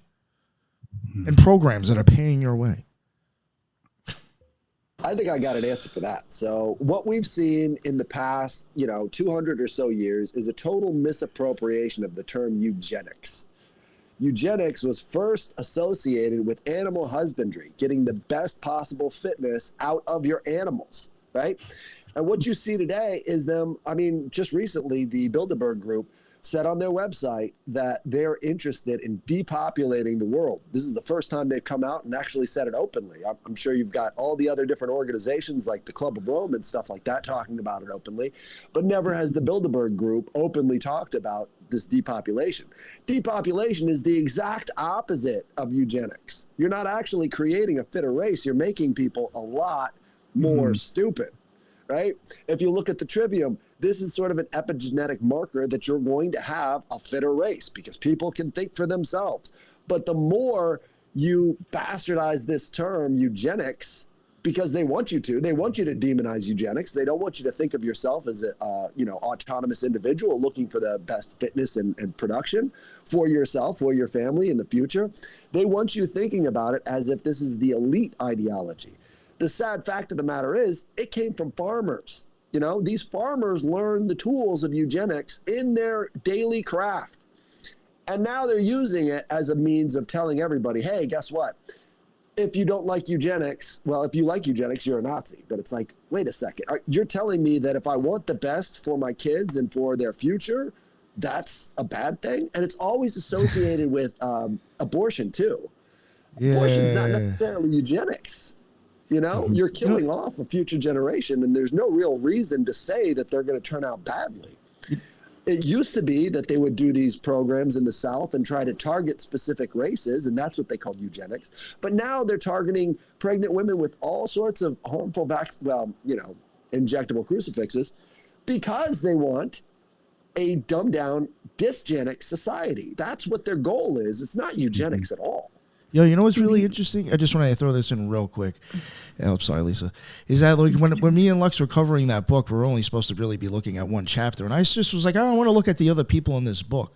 and programs that are paying your way. I think I got an answer for that. So what we've seen in the past, 200 or so years is a total misappropriation of the term eugenics. Eugenics was first associated with animal husbandry, getting the best possible fitness out of your animals, right? And what you see today is just recently, the Bilderberg Group said on their website that they're interested in depopulating the world. This is the first time they've come out and actually said it openly. I'm sure you've got all the other different organizations like the Club of Rome and stuff like that talking about it openly, but never has the Bilderberg Group openly talked about this depopulation. Depopulation is the exact opposite of eugenics. You're not actually creating a fitter race. You're making people a lot more stupid, right? If you look at the Trivium, this is sort of an epigenetic marker that you're going to have a fitter race because people can think for themselves. But the more you bastardize this term eugenics, because they want you to demonize eugenics. They don't want you to think of yourself as a, autonomous individual looking for the best fitness and production for yourself, for your family in the future. They want you thinking about it as if this is the elite ideology. The sad fact of the matter is it came from farmers. These farmers learned the tools of eugenics in their daily craft. And now they're using it as a means of telling everybody, hey, guess what? If you don't like eugenics, well, if you like eugenics, you're a Nazi. But it's like, wait a second. You're telling me that if I want the best for my kids and for their future, that's a bad thing? And it's always associated with abortion, too. Yeah. Abortion's not necessarily eugenics. You're killing off a future generation, and there's no real reason to say that they're going to turn out badly. It used to be that they would do these programs in the South and try to target specific races, and that's what they called eugenics. But now they're targeting pregnant women with all sorts of harmful, injectable crucifixes because they want a dumbed-down, dysgenic society. That's what their goal is. It's not eugenics at all. Yo, you know what's really interesting? I just want to throw this in real quick. Oh, sorry, Lisa. Is that like when me and Lux were covering that book, we're only supposed to really be looking at one chapter. And I just was like, I don't want to look at the other people in this book.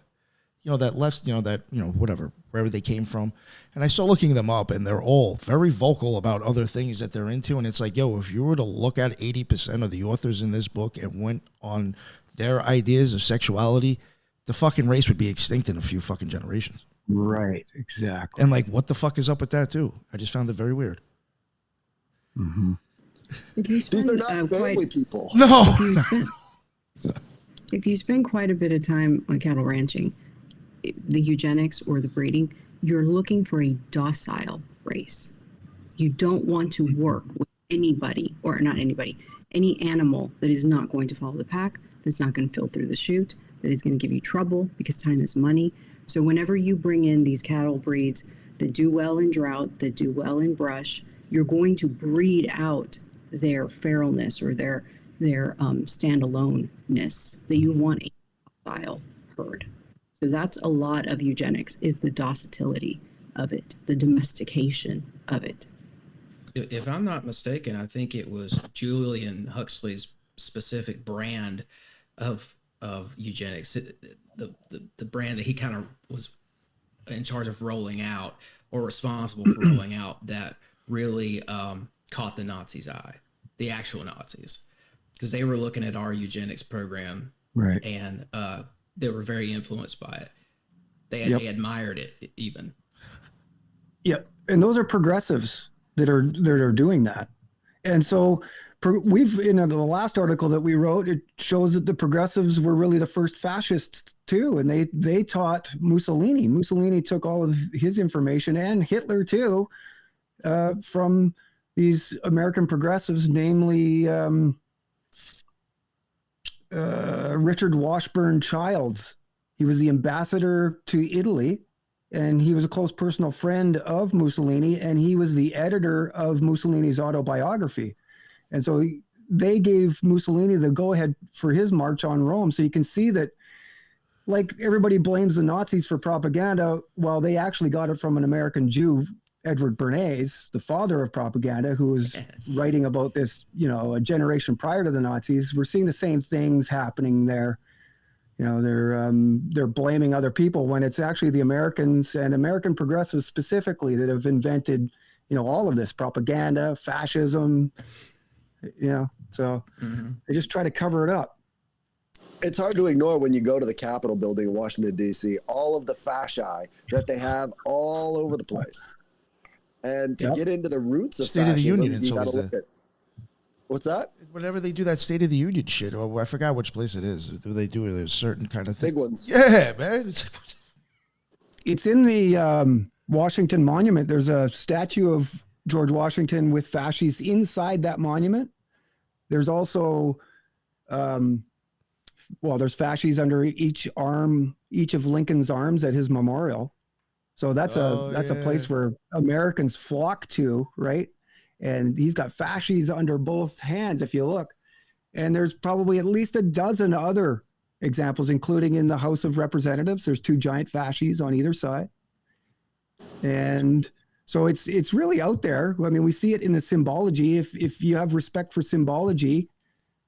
Whatever, wherever they came from. And I started looking them up, and they're all very vocal about other things that they're into. And it's like, yo, if you were to look at 80% of the authors in this book and went on their ideas of sexuality, the fucking race would be extinct in a few fucking generations. Right, exactly. And like, what the fuck is up with that too? I just found it very weird. Mm-hmm. These are not family people. No. If you spend quite a bit of time on cattle ranching, the eugenics or the breeding, you're looking for a docile race. You don't want to work with anybody, or not anybody, any animal that is not going to follow the pack, that's not going to filter the chute, that is going to give you trouble because time is money. So whenever you bring in these cattle breeds that do well in drought, that do well in brush, you're going to breed out their feralness or their standaloneness that you want a docile herd. So that's a lot of eugenics, is the docility of it, the domestication of it. If I'm not mistaken, I think it was Julian Huxley's specific brand of eugenics, the brand that he kind of was in charge of rolling out or responsible for rolling out, that really caught the Nazis' eye, the actual Nazis, because they were looking at our eugenics program, right? And they were very influenced by it. They admired it even. Yep, and those are progressives that are doing that, and so. We've in the last article that we wrote, it shows that the progressives were really the first fascists too, and they taught Mussolini. Mussolini took all of his information, and Hitler too, from these American progressives, namely Richard Washburn Childs. He was the ambassador to Italy, and he was a close personal friend of Mussolini, and he was the editor of Mussolini's autobiography. And so they gave Mussolini the go-ahead for his march on Rome. So you can see that, like, everybody blames the Nazis for propaganda, while they actually got it from an American Jew, Edward Bernays, the father of propaganda, who was writing about this, a generation prior to the Nazis. We're seeing the same things happening there. They're blaming other people when it's actually the Americans and American progressives specifically that have invented all of this propaganda, fascism, so they just try to cover it up. It's hard to ignore when you go to the Capitol building in Washington, D.C., all of the fasci that they have all over the place. And to get into the roots of State fascism, of the Union, you got to look at. What's that? Whenever they do that State of the Union shit, or I forgot which place it is. Do they do a certain kind of thing? Big ones. Yeah, man. It's in the Washington Monument. There's a statue of George Washington with fasces inside that monument. There's also, there's fasces under each of Lincoln's arms at his memorial. So that's a place where Americans flock to, right? And he's got fasces under both hands, if you look. And there's probably at least a dozen other examples, including in the House of Representatives. There's 2 giant fasces on either side. And so it's really out there. I mean, we see it in the symbology. If you have respect for symbology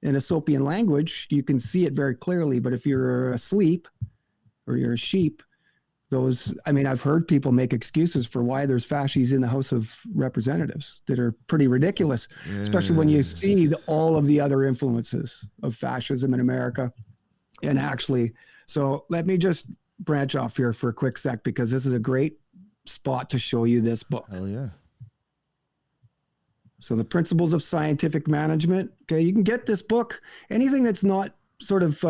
in Aesopian language, you can see it very clearly. But if you're asleep or you're a sheep, I've heard people make excuses for why there's fasces in the House of Representatives that are pretty ridiculous, especially when you see all of the other influences of fascism in America. And actually, so let me just branch off here for a quick sec, because this is a great spot to show you this book. Hell yeah. So the Principles of Scientific Management. Okay, you can get this book. Anything that's not sort of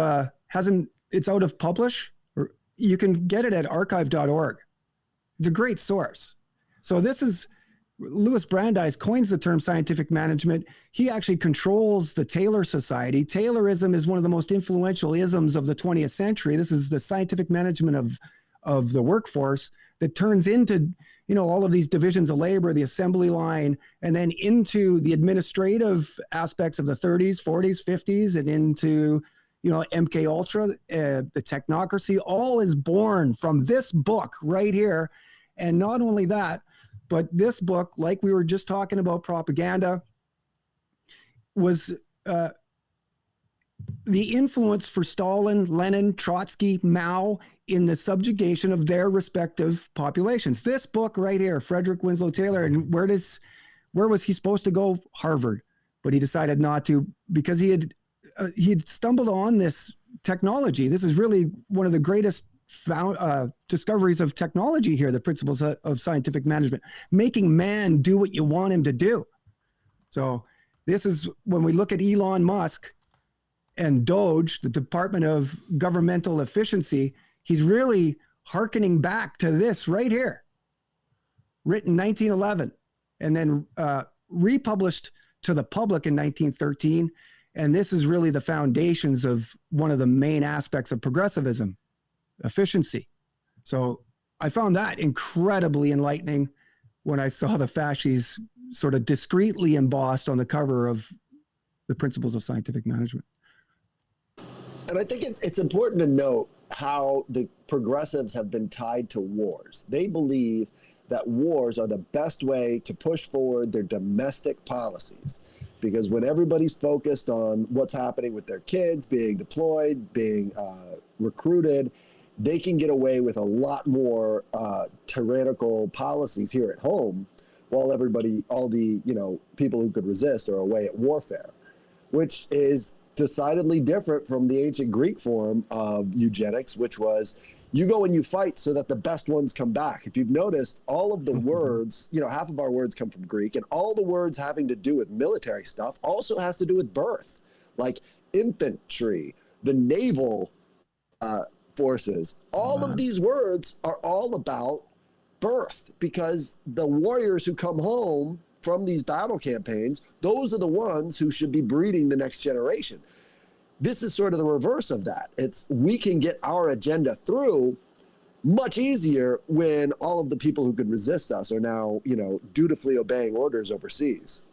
it's out of publish, or you can get it at archive.org. It's a great source. So this is Louis Brandeis coins the term scientific management. He actually controls the Taylor Society. Taylorism is one of the most influential isms of the 20th century. This is the scientific management of the workforce that turns into, all of these divisions of labor, the assembly line, and then into the administrative aspects of the 30s, 40s, 50s, and into, MK Ultra, the technocracy. All is born from this book right here. And not only that, but this book, like we were just talking about propaganda, was the influence for Stalin, Lenin, Trotsky, Mao in the subjugation of their respective populations. This book right here, Frederick Winslow Taylor, and where was he supposed to go? Harvard, but he decided not to because he had stumbled on this technology. This is really one of the greatest discoveries of technology here, the principles of scientific management, making man do what you want him to do. So this is when we look at Elon Musk and Doge, the Department of Governmental Efficiency, he's really hearkening back to this right here, written 1911, and then republished to the public in 1913. And this is really the foundations of one of the main aspects of progressivism, efficiency. So I found that incredibly enlightening when I saw the fasces sort of discreetly embossed on the cover of the Principles of Scientific Management. And I think it's important to note how the progressives have been tied to wars. They believe that wars are the best way to push forward their domestic policies, because when everybody's focused on what's happening with their kids being deployed, being recruited, they can get away with a lot more tyrannical policies here at home, while all the people who could resist are away at warfare, which is decidedly different from the ancient Greek form of eugenics, which was you go and you fight so that the best ones come back. If you've noticed, all of the words, half of our words come from Greek, and all the words having to do with military stuff also has to do with birth, like infantry, the naval forces. All of these words are all about birth, because the warriors who come home from these battle campaigns, those are the ones who should be breeding the next generation. This is sort of the reverse of that. We can get our agenda through much easier when all of the people who could resist us are now, dutifully obeying orders overseas.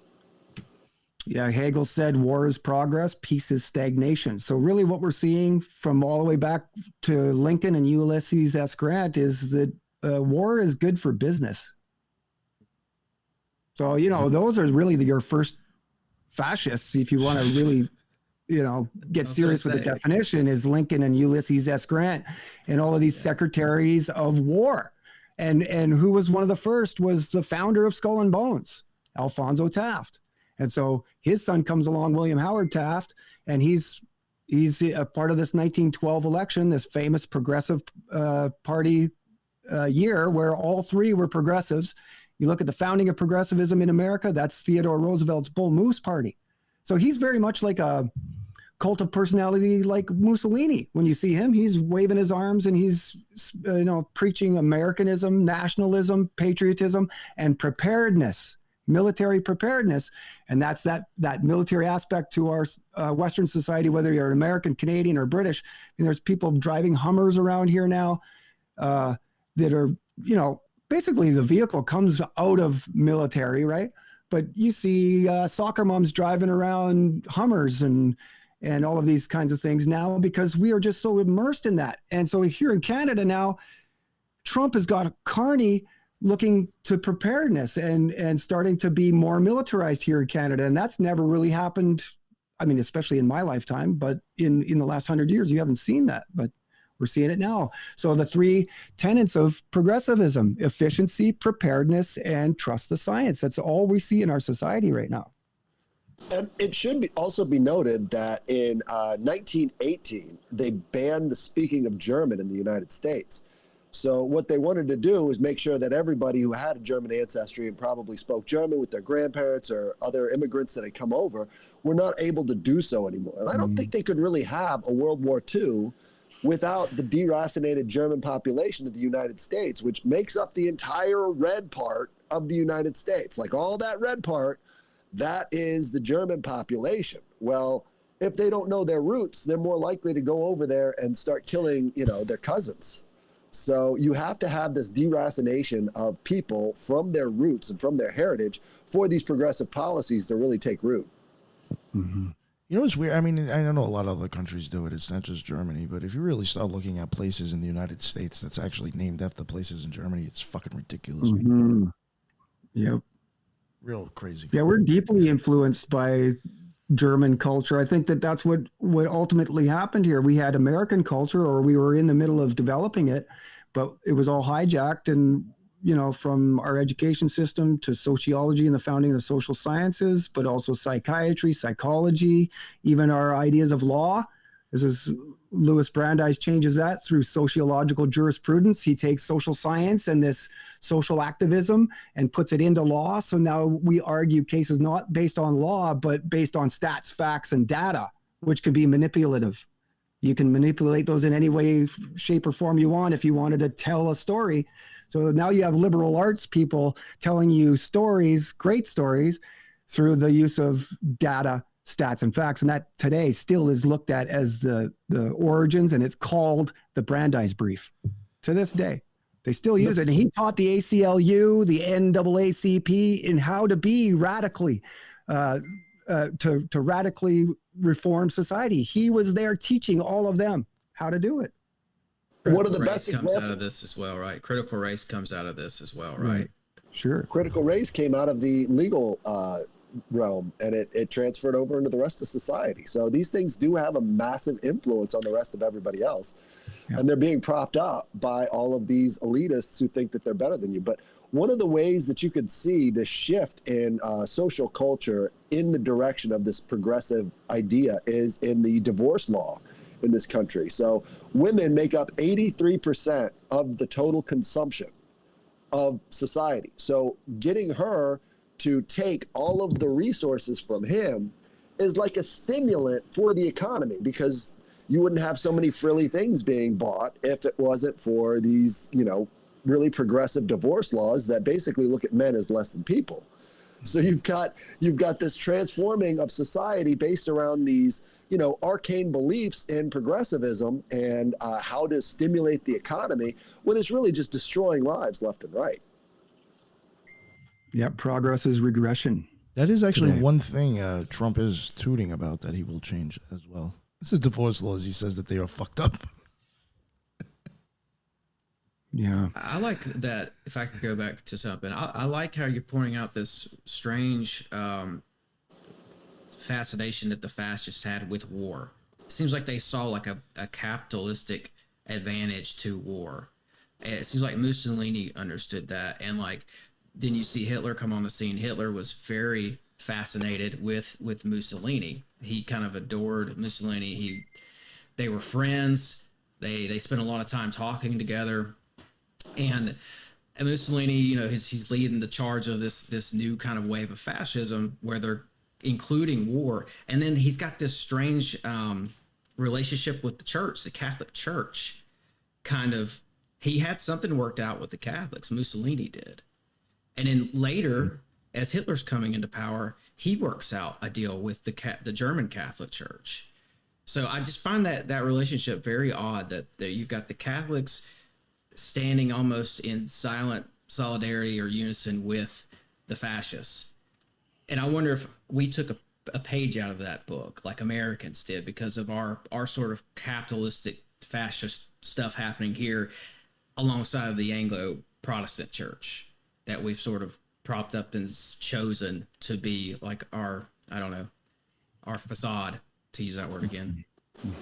Yeah, Hegel said war is progress, peace is stagnation. So really what we're seeing from all the way back to Lincoln and Ulysses S. Grant is that war is good for business. So, those are really your first fascists, if you want to really, get serious with the definition, is Lincoln and Ulysses S. Grant and all of these secretaries of war. And who was one of the first was the founder of Skull and Bones, Alfonso Taft. And so his son comes along, William Howard Taft, and he's a part of this 1912 election, this famous progressive party year where all three were progressives. You look at the founding of progressivism in America, that's Theodore Roosevelt's Bull Moose Party. So he's very much like a cult of personality like Mussolini. When you see him, he's waving his arms and he's preaching Americanism, nationalism, patriotism, and preparedness, military preparedness. And that's that military aspect to our Western society, whether you're an American, Canadian, or British. And there's people driving Hummers around here now that are, basically the vehicle comes out of military, right? But you see soccer moms driving around Hummers and all of these kinds of things now because we are just so immersed in that. And so here in Canada now, Trump has got Carney looking to preparedness and starting to be more militarized here in Canada. And that's never really happened, I mean, especially in my lifetime, but in the last 100 years, you haven't seen that, but we're seeing it now. So the three tenets of progressivism: efficiency, preparedness, and trust the science. That's all we see in our society right now. And it should also be noted that in 1918, they banned the speaking of German in the United States. So what they wanted to do was make sure that everybody who had a German ancestry and probably spoke German with their grandparents or other immigrants that had come over were not able to do so anymore. And I don't think they could really have a World War II without the deracinated German population of the United States, which makes up the entire red part of the United States. Like all that red part, that is the German population. Well, if they don't know their roots, they're more likely to go over there and start killing, their cousins. So you have to have this deracination of people from their roots and from their heritage for these progressive policies to really take root. Mm-hmm. It's weird. I mean, I know a lot of other countries do it. It's not just Germany, but if you really start looking at places in the United States that's actually named after places in Germany, it's fucking ridiculous. Mm-hmm. Yep. Real crazy. Yeah, we're deeply influenced by German culture. I think that's what ultimately happened here. We had American culture, or we were in the middle of developing it, but it was all hijacked and, from our education system to sociology and the founding of the social sciences, but also psychiatry, psychology, even our ideas of law. This is Louis Brandeis changes that through sociological jurisprudence. He takes social science and this social activism and puts it into law. So now we argue cases not based on law, but based on stats, facts, and data, which can be manipulative. You can manipulate those in any way, shape, or form you want if you wanted to tell a story. So now you have liberal arts people telling you stories, great stories, through the use of data, stats, and facts. And that today still is looked at as the origins, and it's called the Brandeis Brief. To this day, they still use it. And he taught the ACLU, the NAACP in how to be radically, to radically reform society. He was there teaching all of them how to do it. One of the best comes examples out of this as well, right? Critical race comes out of this as well, right? Sure. Critical race came out of the legal realm, and it transferred over into the rest of society. So these things do have a massive influence on the rest of everybody else. Yep. And they're being propped up by all of these elitists who think that they're better than you. But one of the ways that you could see this shift in social culture in the direction of this progressive idea is in the divorce law in this country. So women make up 83% of the total consumption of society. So getting her to take all of the resources from him is like a stimulant for the economy, because you wouldn't have so many frilly things being bought if it wasn't for these, really progressive divorce laws that basically look at men as less than people. So you've got this transforming of society based around these, arcane beliefs in progressivism and how to stimulate the economy, when it's really just destroying lives left and right. Yeah, progress is regression. That is actually one thing Trump is tooting about that he will change as well. This is divorce laws. He says that they are fucked up. Yeah. I like that. If I could go back to something, I like how you're pointing out this strange fascination that the fascists had with war. It seems like they saw like a capitalistic advantage to war. it seems like Mussolini understood that. And like, then you see Hitler come on the scene. Hitler was very fascinated with Mussolini. He kind of adored Mussolini. They were friends. They spent a lot of time talking together. And Mussolini, you know, he's leading the charge of this new kind of wave of fascism where they're including war. And then he's got this strange relationship with the church, the Catholic Church. Kind of, he had something worked out with the Catholics. Mussolini did. And then later, as Hitler's coming into power, he works out a deal with the German Catholic Church. So I just find that relationship very odd, that you've got the Catholics standing almost in silent solidarity or unison with the fascists. And I wonder if we took a page out of that book, like Americans did, because of our sort of capitalistic fascist stuff happening here alongside of the Anglo-Protestant church that we've sort of propped up and chosen to be like our facade, to use that word again.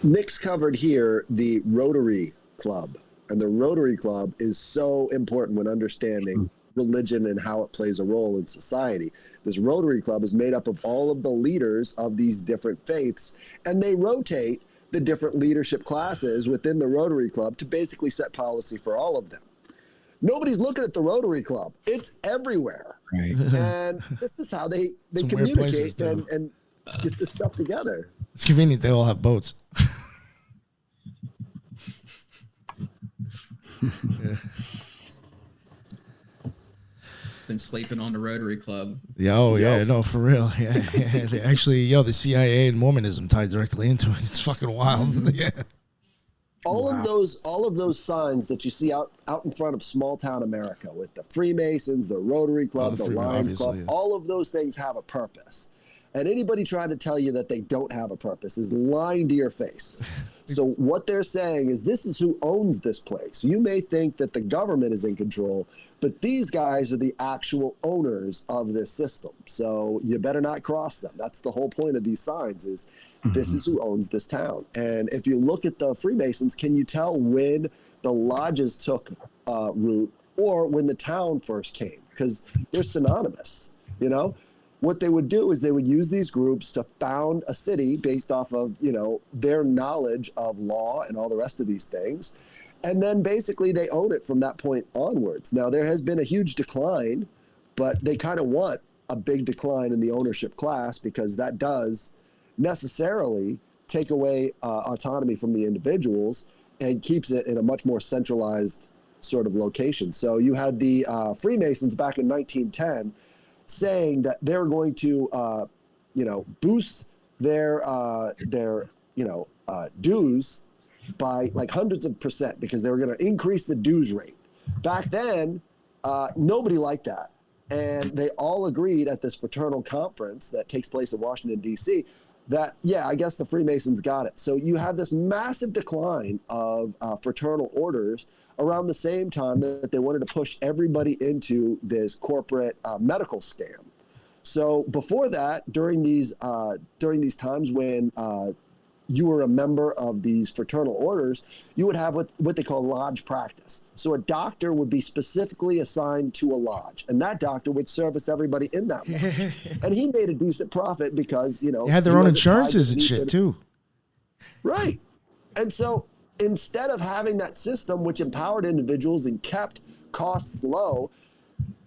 Nick's covered here the Rotary Club. And the Rotary Club is so important when understanding religion and how it plays a role in society. This Rotary Club is made up of all of the leaders of these different faiths, and they rotate the different leadership classes within the Rotary Club to basically set policy for all of them. Nobody's looking at the Rotary Club. It's everywhere. Right. And this is how they communicate and get this stuff together. It's convenient. They all have boats. Yeah. Been sleeping on the Rotary Club. Yeah, no, for real. Yeah. They actually, the CIA and Mormonism tied directly into it. It's fucking wild. Yeah. All of those signs that you see out in front of small town America with the Freemasons, the Rotary Club, the Lions Club, all of those things have a purpose. And anybody trying to tell you that they don't have a purpose is lying to your face. So what they're saying is this is who owns this place. You may think that the government is in control, but these guys are the actual owners of this system. So you better not cross them. That's the whole point of these signs is this is who owns this town. And if you look at the Freemasons, can you tell when the lodges took root or when the town first came? Because they're synonymous, you know? What they would do is they would use these groups to found a city based off of, their knowledge of law and all the rest of these things. And then basically they own it from that point onwards. Now, there has been a huge decline, but they kind of want a big decline in the ownership class because that does necessarily take away autonomy from the individuals and keeps it in a much more centralized sort of location. So you had the Freemasons back in 1910 saying that they're going to, boost their dues by like hundreds of percent because they were going to increase the dues rate. Back then, nobody liked that. And they all agreed at this fraternal conference that takes place in Washington, D.C., that, I guess the Freemasons got it. So you have this massive decline of fraternal orders around the same time that they wanted to push everybody into this corporate medical scam. So before that, during these times when you were a member of these fraternal orders, you would have what they call lodge practice. So a doctor would be specifically assigned to a lodge, and that doctor would service everybody in that lodge. And he made a decent profit because, they had their own insurances and shit too. Right. And so instead of having that system which empowered individuals and kept costs low,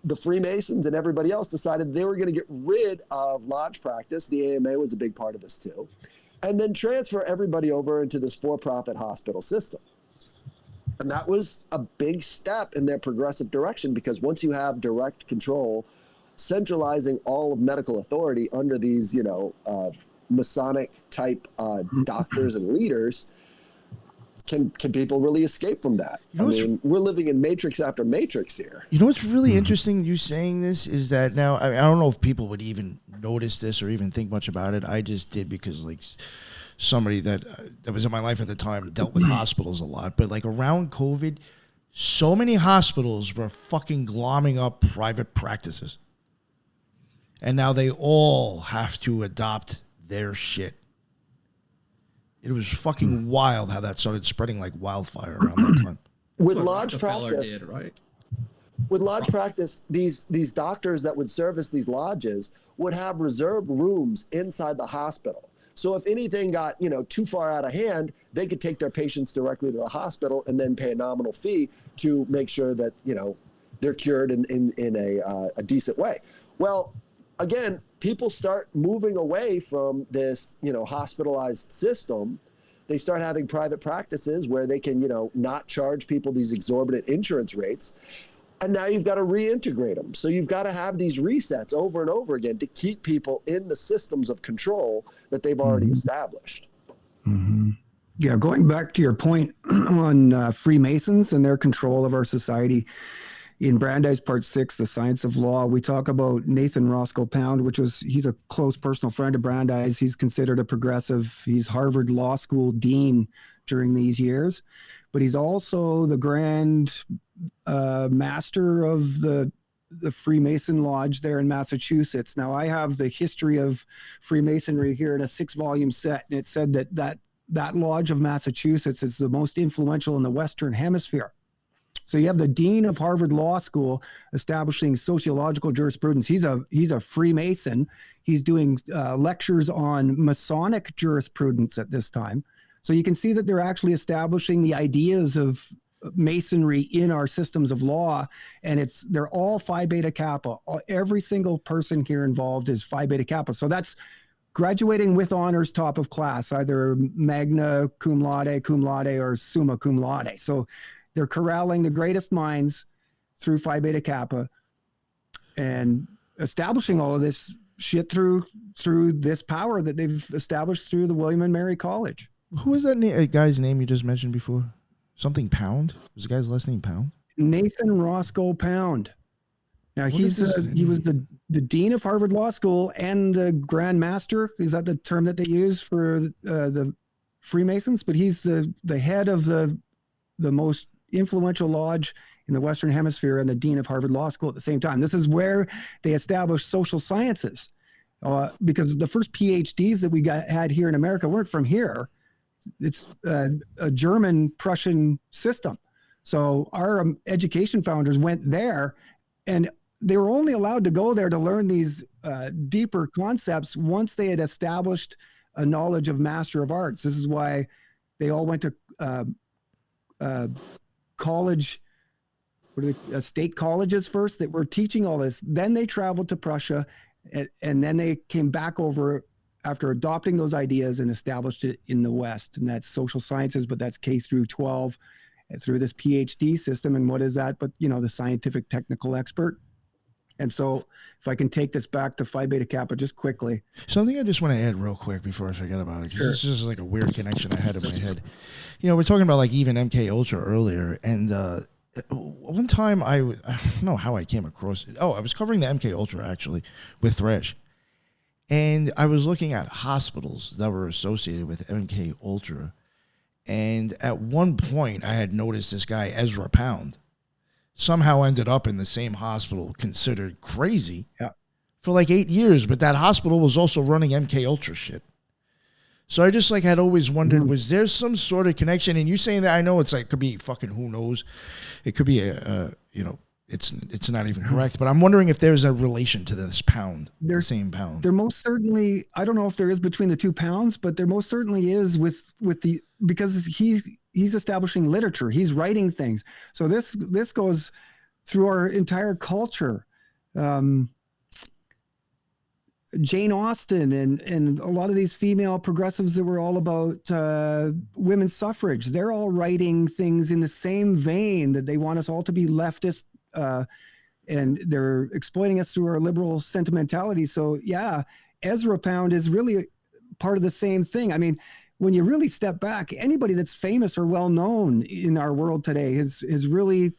the Freemasons and everybody else decided they were going to get rid of lodge practice. The AMA was a big part of this too. And then transfer everybody over into this for-profit hospital system. And that was a big step in their progressive direction because once you have direct control, centralizing all of medical authority under these, Masonic type doctors and leaders, can people really escape from that? We're living in matrix after matrix here. You know what's really interesting, you saying this, is that now, I don't know if people would even notice this or even think much about it. I just did because, like, somebody that was in my life at the time dealt with hospitals a lot. But, like, around COVID, so many hospitals were fucking glomming up private practices. And now they all have to adopt their shit. It was fucking wild how that started spreading like wildfire around that time. with what lodge Rockefeller practice, did, right? with lodge practice, these doctors that would service these lodges would have reserved rooms inside the hospital. So if anything got, too far out of hand, they could take their patients directly to the hospital and then pay a nominal fee to make sure that, they're cured in a decent way. Well, again, people start moving away from this, hospitalized system. They start having private practices where they can, not charge people these exorbitant insurance rates. And now you've got to reintegrate them. So you've got to have these resets over and over again to keep people in the systems of control that they've already established. Mm-hmm. Yeah, going back to your point on Freemasons and their control of our society, in Brandeis Part 6, The Science of Law, we talk about Nathan Roscoe Pound, he's a close personal friend of Brandeis. He's considered a progressive. He's Harvard Law School dean during these years, but he's also the grand master of the Freemason Lodge there in Massachusetts. Now, I have the history of Freemasonry here in a 6-volume set, and it said that Lodge of Massachusetts is the most influential in the Western Hemisphere. So you have the dean of Harvard Law School establishing sociological jurisprudence. He's a Freemason. He's doing lectures on Masonic jurisprudence at this time. So you can see that they're actually establishing the ideas of Masonry in our systems of law, and they're all Phi Beta Kappa. Every single person here involved is Phi Beta Kappa. So that's graduating with honors, top of class, either magna cum laude, or summa cum laude. So they're corralling the greatest minds through Phi Beta Kappa and establishing all of this shit through this power that they've established through the William and Mary College. Who was that guy's name you just mentioned before? Something Pound? Was the guy's last name Pound? Nathan Roscoe Pound. Now he was the dean of Harvard Law School and the Grand Master. Is that the term that they use for the Freemasons? But he's the head of the most influential lodge in the Western Hemisphere and the dean of Harvard Law School at the same time. This is where they established social sciences, because the first PhDs that we had here in America weren't from here. It's a German Prussian system. So our education founders went there, and they were only allowed to go there to learn these deeper concepts once they had established a knowledge of Master of Arts. This is why they all went to college, state colleges first that were teaching all this. Then they traveled to Prussia, and then they came back over after adopting those ideas and established it in the West. And that's social sciences, but that's K through 12 through this PhD system. And what is that? But, the scientific technical expert. And so if I can take this back to Phi Beta Kappa just quickly. Something I just want to add real quick before I forget about it, because This is like a weird connection I had in my head. We're talking about like even MK Ultra earlier, and one time I don't know how I came across it. Oh, I was covering the MK Ultra actually with Thresh, and I was looking at hospitals that were associated with MK Ultra, and at one point I had noticed this guy Ezra Pound somehow ended up in the same hospital, considered crazy, for like 8 years, but that hospital was also running MK Ultra shit. So I just had always wondered, was there some sort of connection? And you saying that, I know it could be fucking who knows. It could be it's not even correct, but I'm wondering if there's a relation to this Pound, the same Pound. There most certainly, I don't know if there is between the two Pounds, but there most certainly is because he's establishing literature. He's writing things. So this goes through our entire culture. Jane Austen and a lot of these female progressives that were all about women's suffrage, they're all writing things in the same vein that they want us all to be leftist, and they're exploiting us through our liberal sentimentality. So yeah, Ezra Pound is really part of the same thing. I mean, when you really step back, anybody that's famous or well known in our world today is really,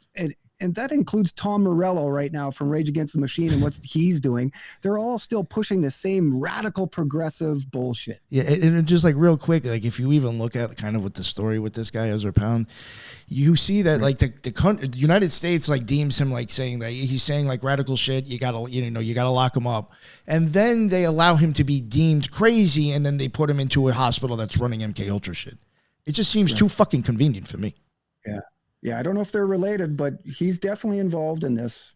and that includes Tom Morello right now from Rage Against the Machine and what he's doing. They're all still pushing the same radical progressive bullshit. Yeah, and just real quick, if you even look at kind of what the story with this guy Ezra Pound, you see that the United States deems him saying that he's saying radical shit. You gotta lock him up, and then they allow him to be deemed crazy, and then they put him into a hospital that's running MK Ultra shit. It just seems too fucking convenient for me. Yeah. Yeah, I don't know if they're related, but he's definitely involved in this.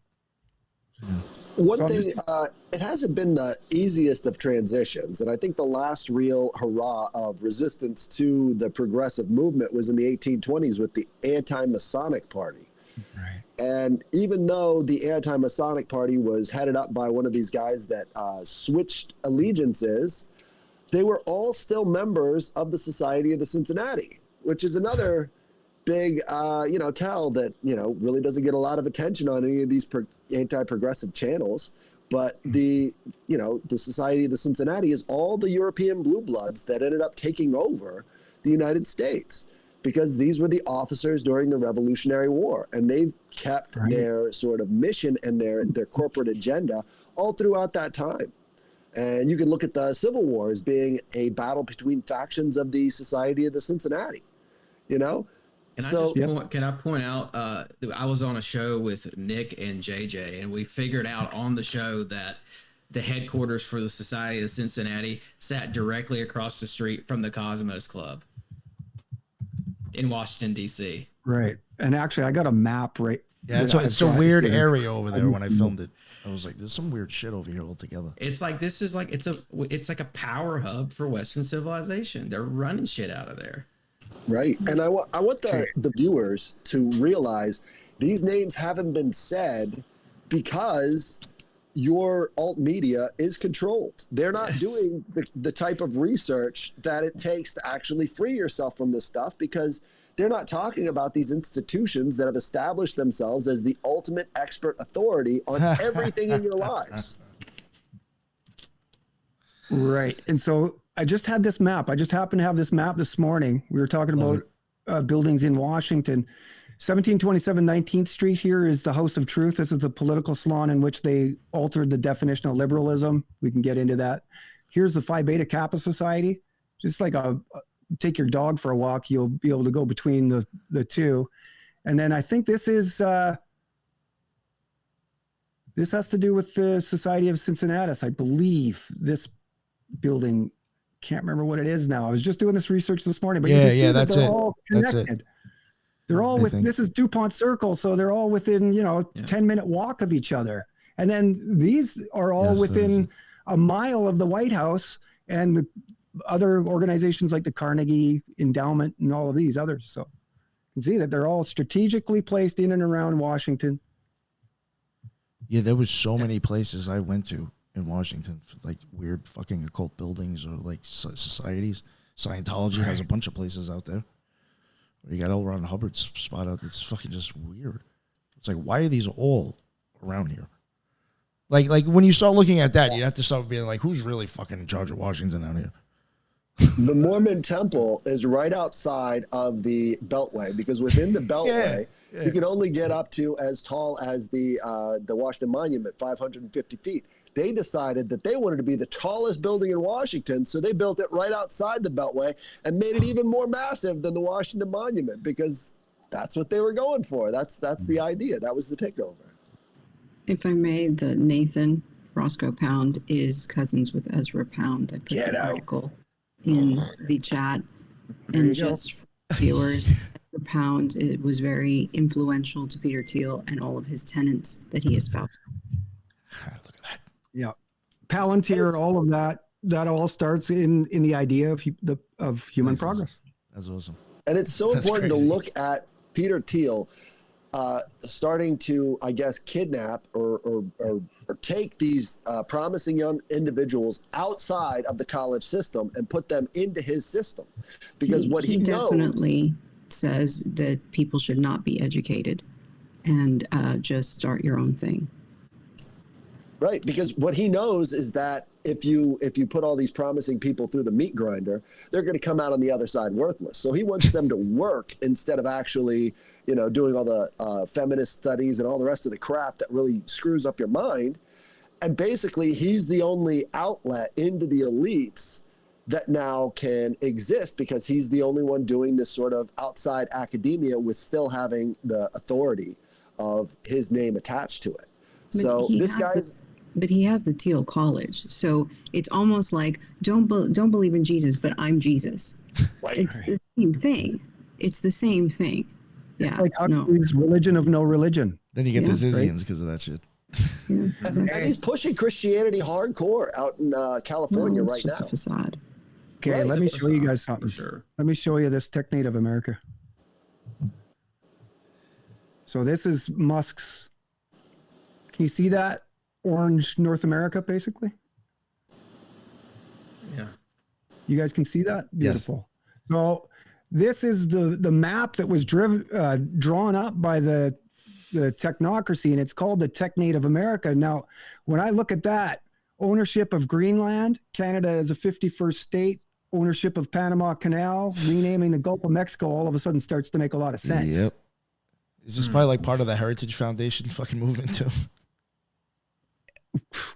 One So I'm thing, it hasn't been the easiest of transitions, and I think the last real hurrah of resistance to the progressive movement was in the 1820s with the Anti-Masonic Party. Right. And even though the Anti-Masonic Party was headed up by one of these guys that switched allegiances, they were all still members of the Society of the Cincinnati, which is another big, tell that, really doesn't get a lot of attention on any of these anti-progressive channels. But the Society of the Cincinnati is all the European blue bloods that ended up taking over the United States, because these were the officers during the Revolutionary War, and they've kept their sort of mission and their corporate agenda all throughout that time. And you can look at the Civil War as being a battle between factions of the Society of the Cincinnati, Can I point out, I was on a show with Nick and JJ, and we figured out on the show that the headquarters for the Society of Cincinnati sat directly across the street from the Cosmos Club in Washington, D.C. Right. And actually, I got a map right. Yeah, it's a weird area over there when I filmed it. I was like, there's some weird shit over here altogether. It's like, it's like a power hub for Western civilization. They're running shit out of there. Right. And I want the viewers to realize these names haven't been said because your alt media is controlled. They're not doing the type of research that it takes to actually free yourself from this stuff, because they're not talking about these institutions that have established themselves as the ultimate expert authority on everything in your lives. Right. And so I just had this map. I just happened to have this map this morning. We were talking about buildings in Washington. 1727 19th Street here is the House of Truth. This is the political salon in which they altered the definition of liberalism. We can get into that. Here's the Phi Beta Kappa Society. Just like take your dog for a walk, you'll be able to go between the two. And then I think this is this has to do with the Society of Cincinnatus. I believe this building, can't remember what it is now. I was just doing this research this morning, but you can see that they're all connected. They're all this is DuPont Circle, so they're all within 10-minute walk of each other. And then these are all within a mile of the White House and the other organizations like the Carnegie Endowment and all of these others. So you can see that they're all strategically placed in and around Washington. Yeah, there was so many places I went to in Washington, for like weird fucking occult buildings or like societies. Scientology has a bunch of places out there. You got L. Ron Hubbard's spot out. It's fucking just weird. It's like, why are these all around here? Like when you start looking at that, you have to start being like, who's really fucking in charge of Washington out here? The Mormon temple is right outside of the Beltway, because within the Beltway, you can only get up to as tall as the Washington Monument, 550 feet. They decided that they wanted to be the tallest building in Washington, so they built it right outside the Beltway and made it even more massive than the Washington Monument, because that's what they were going for. That's the idea. That was the takeover. If I may, the Nathan Roscoe Pound is cousins with Ezra Pound. I put the article in the chat. And just for viewers, Ezra Pound, it was very influential to Peter Thiel and all of his tenets that he espoused. Look at that. Yeah. Palantir, all of that all starts in the idea of human progress. That's awesome. And it's so important to look at Peter Thiel starting to, I guess, kidnap or take these promising young individuals outside of the college system and put them into his system. Because what he definitely says that people should not be educated and just start your own thing. Right, because what he knows is that if you put all these promising people through the meat grinder, they're going to come out on the other side worthless. So he wants them to work instead of actually, doing all the feminist studies and all the rest of the crap that really screws up your mind. And basically, he's the only outlet into the elites that now can exist, because he's the only one doing this sort of outside academia with still having the authority of his name attached to it. So this guy's... But he has the Thiel College, so it's almost like don't believe in Jesus, but I'm Jesus. Right. It's the same thing. It's the same thing. Yeah, Like no. Huxley's religion of no religion. Then you get the Yeah. Zizians because of that shit. Yeah, And exactly. he's pushing Christianity hardcore out in California It's right just now. a facade. Okay, Right. let me show you guys For something. sure. Let me show you this Technate of America. So this is Musk's. Can you see that orange North America, basically? Yeah. You guys can see that? Beautiful. So this is the map that was drawn up by the Technocracy, and it's called the Technate of America. Now, when I look at that, ownership of Greenland, Canada as a 51st state, ownership of Panama Canal, renaming the Gulf of Mexico, all of a sudden starts to make a lot of sense. Yep. Is this probably like part of the Heritage Foundation fucking movement too?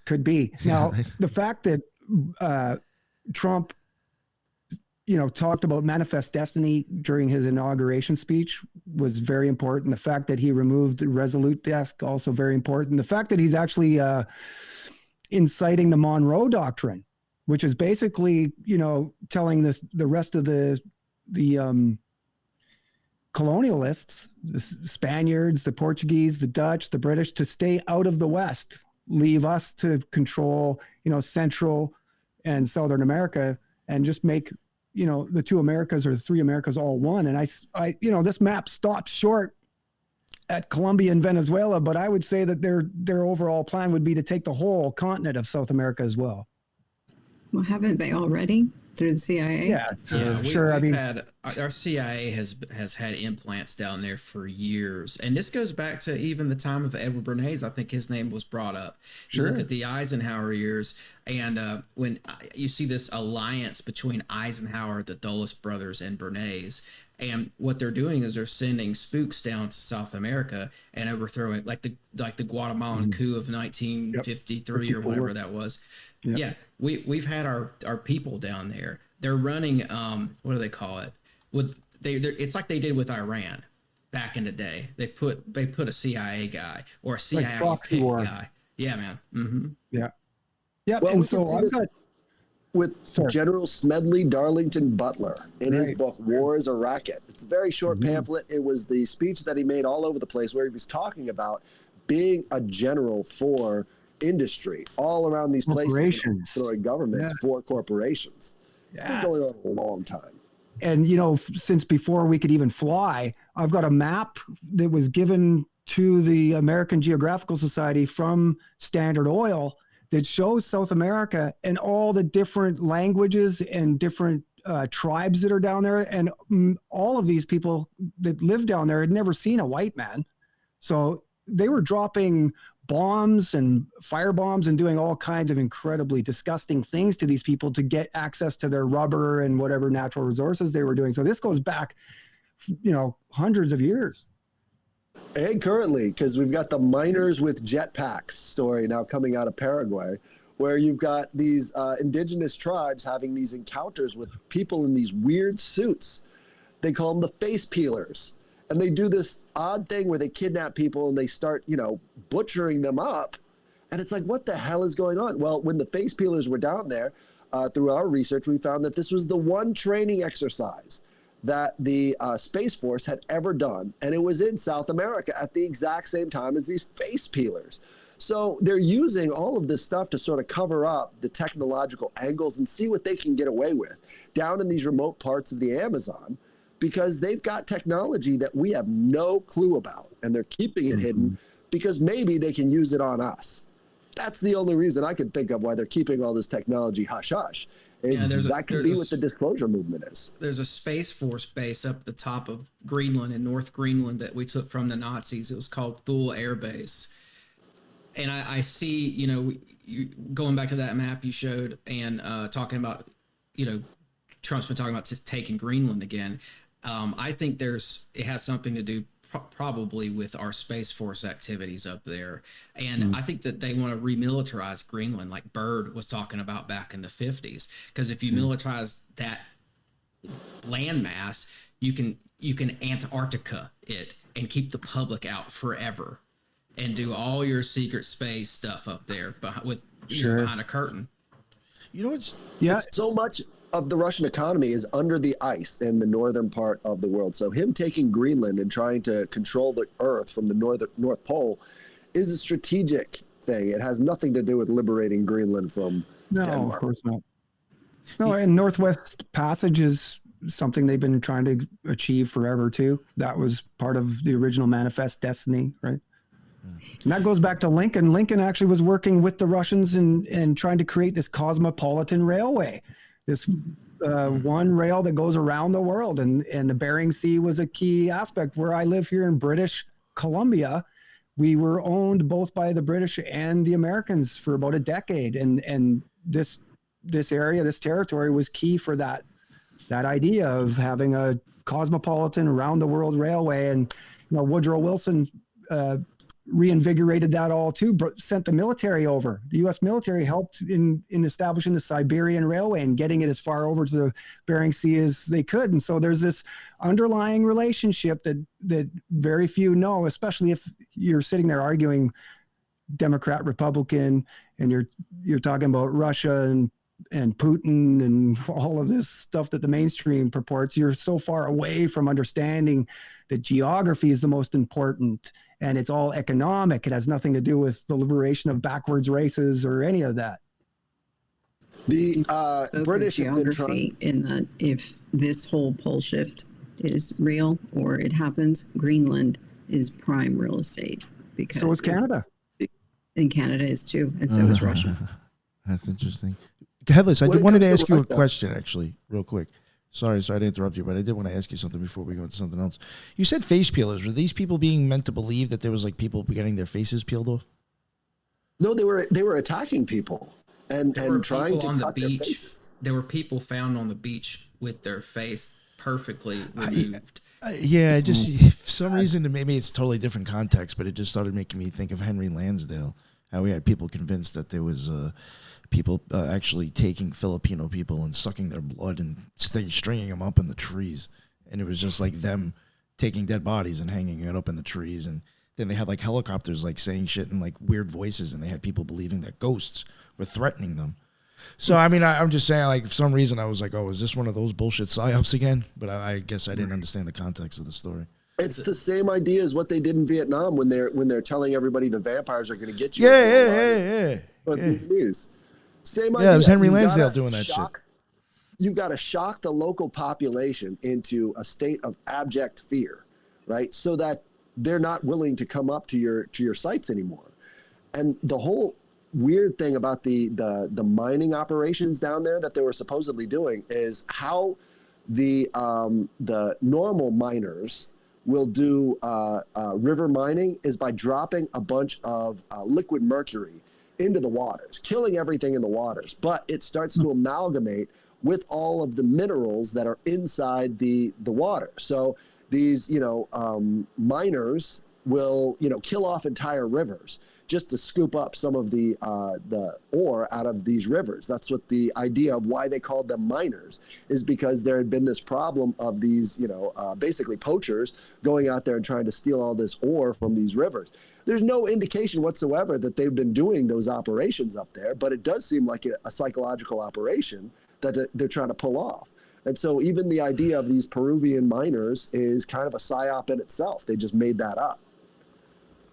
Could be. Now, right. the fact that Trump, talked about manifest destiny during his inauguration speech was very important. The fact that he removed the Resolute desk, also very important. The fact that he's actually inciting the Monroe Doctrine, which is basically, telling the rest of the colonialists, the Spaniards, the Portuguese, the Dutch, the British, to stay out of the West, leave us to control, Central and Southern America, and just make, the two Americas or the three Americas all one. And I this map stops short at Colombia and Venezuela, but I would say that their overall plan would be to take the whole continent of South America as well. Well, haven't they already through the CIA? Yeah, Yeah, sure. I we've mean, had our CIA has had implants down there for years, and this goes back to even the time of Edward Bernays. I think his name was brought up. You Sure. look at the Eisenhower years, and when you see this alliance between Eisenhower, the Dulles brothers, and Bernays, and what they're doing is they're sending spooks down to South America and overthrowing, like the Guatemalan coup of 1953 or whatever that was. Yep. Yeah, we've had our people down there. They're running what do they call it? It's like they did with Iran back in the day. They put a CIA guy or a CIA proxy war guy. Yeah, man. Mm-hmm. Yeah. Yeah. Well, and we can so see I've this got with General Smedley Darlington Butler in his Right. book War is a Racket. It's a very short pamphlet. It was the speech that he made all over the place where he was talking about being a general for industry all around these places, Corporations. throwing governments Yeah. for corporations. It's been Yes. going on a long time. and since before we could even fly, I've got a map that was given to the American Geographical Society from Standard Oil that shows South America and all the different languages and different tribes that are down there. And all of these people that live down there had never seen a white man. So they were dropping bombs and fire bombs and doing all kinds of incredibly disgusting things to these people to get access to their rubber and whatever natural resources they were doing. So this goes back, hundreds of years. And currently, because we've got the miners with jetpacks story now coming out of Paraguay, where you've got these indigenous tribes having these encounters with people in these weird suits. They call them the face peelers. And they do this odd thing where they kidnap people and they start, butchering them up. And it's like, what the hell is going on? Well, when the face peelers were down there, through our research, we found that this was the one training exercise that the Space Force had ever done. And it was in South America at the exact same time as these face peelers. So they're using all of this stuff to sort of cover up the technological angles and see what they can get away with down in these remote parts of the Amazon, because they've got technology that we have no clue about, and they're keeping it hidden because maybe they can use it on us. That's the only reason I could think of why they're keeping all this technology hush-hush. That could be what the disclosure movement is. There's a Space Force base up the top of Greenland in North Greenland that we took from the Nazis. It was called Thule Air Base. And I see, you going back to that map you showed and talking about, Trump's been talking about taking Greenland again. I think it has something to do probably with our Space Force activities up there. And I think that they want to remilitarize Greenland like Byrd was talking about back in the 50s. Because if you militarize that landmass, you can Antarctica it and keep the public out forever and do all your secret space stuff up there behind a curtain. You know what's Yeah. So much of the Russian economy is under the ice in the northern part of the world. So him taking Greenland and trying to control the Earth from the North Pole is a strategic thing. It has nothing to do with liberating Greenland from No, Denmark. of course not. No, and Northwest Passage is something they've been trying to achieve forever too. That was part of the original Manifest Destiny, right? And that goes back to Lincoln. Lincoln actually was working with the Russians and trying to create this cosmopolitan railway, this one rail that goes around the world. And the Bering Sea was a key aspect. Where I live here in British Columbia, we were owned both by the British and the Americans for about a decade. And this area, this territory was key for that idea of having a cosmopolitan around the world railway. And, Woodrow Wilson, reinvigorated that all too, sent the military over. The U.S. military helped in establishing the Siberian Railway and getting it as far over to the Bering Sea as they could. And so there's this underlying relationship that very few know, especially if you're sitting there arguing Democrat, Republican, and you're talking about Russia and Putin and all of this stuff that the mainstream purports. You're so far away from understanding that geography is the most important, and it's all economic. It has nothing to do with the liberation of backwards races or any of that. The British have been geography trying. in that if this whole pole shift is real or it happens, Greenland is prime real estate. Because So is Canada. And Canada is too, and so is Russia. That's interesting. Headless, I When it wanted to comes to ask you a Russia- question, actually, real quick. Sorry to interrupt you, but I did want to ask you something before we go into something else. You said face peelers. Were these people being meant to believe that there was like people getting their faces peeled off? No, they were attacking people and There were trying people to on the cut their beach. faces. There were people found on the beach with their face perfectly removed. Yeah, just for some reason, maybe it's totally different context, but it just started making me think of Henry Lansdale, how we had people convinced that there was people actually taking Filipino people and sucking their blood and stringing them up in the trees. And it was just like them taking dead bodies and hanging it up in the trees. And then they had like helicopters like saying shit in like weird voices, and they had people believing that ghosts were threatening them. So, I mean, I'm just saying, like, for some reason, I was like, oh, is this one of those bullshit psyops again? But I guess I didn't understand the context of the story. It's the same idea as what they did in Vietnam when they're telling everybody the vampires are going to get you. Yeah. But the news. Same idea. Yeah, it was Henry You've Lansdale gotta doing that shit. You've got to shock the local population into a state of abject fear, right? So that they're not willing to come up to your sites anymore. And the whole weird thing about the mining operations down there that they were supposedly doing is how the normal miners will do river mining is by dropping a bunch of liquid mercury into the waters, killing everything in the waters. But it starts to amalgamate with all of the minerals that are inside the water. So these, miners will, kill off entire rivers just to scoop up some of the ore out of these rivers. That's what the idea of why they called them miners is, because there had been this problem of these, basically poachers going out there and trying to steal all this ore from these rivers. There's no indication whatsoever that they've been doing those operations up there, but it does seem like a psychological operation that they're trying to pull off. And so even the idea of these Peruvian miners is kind of a psyop in itself. They just made that up.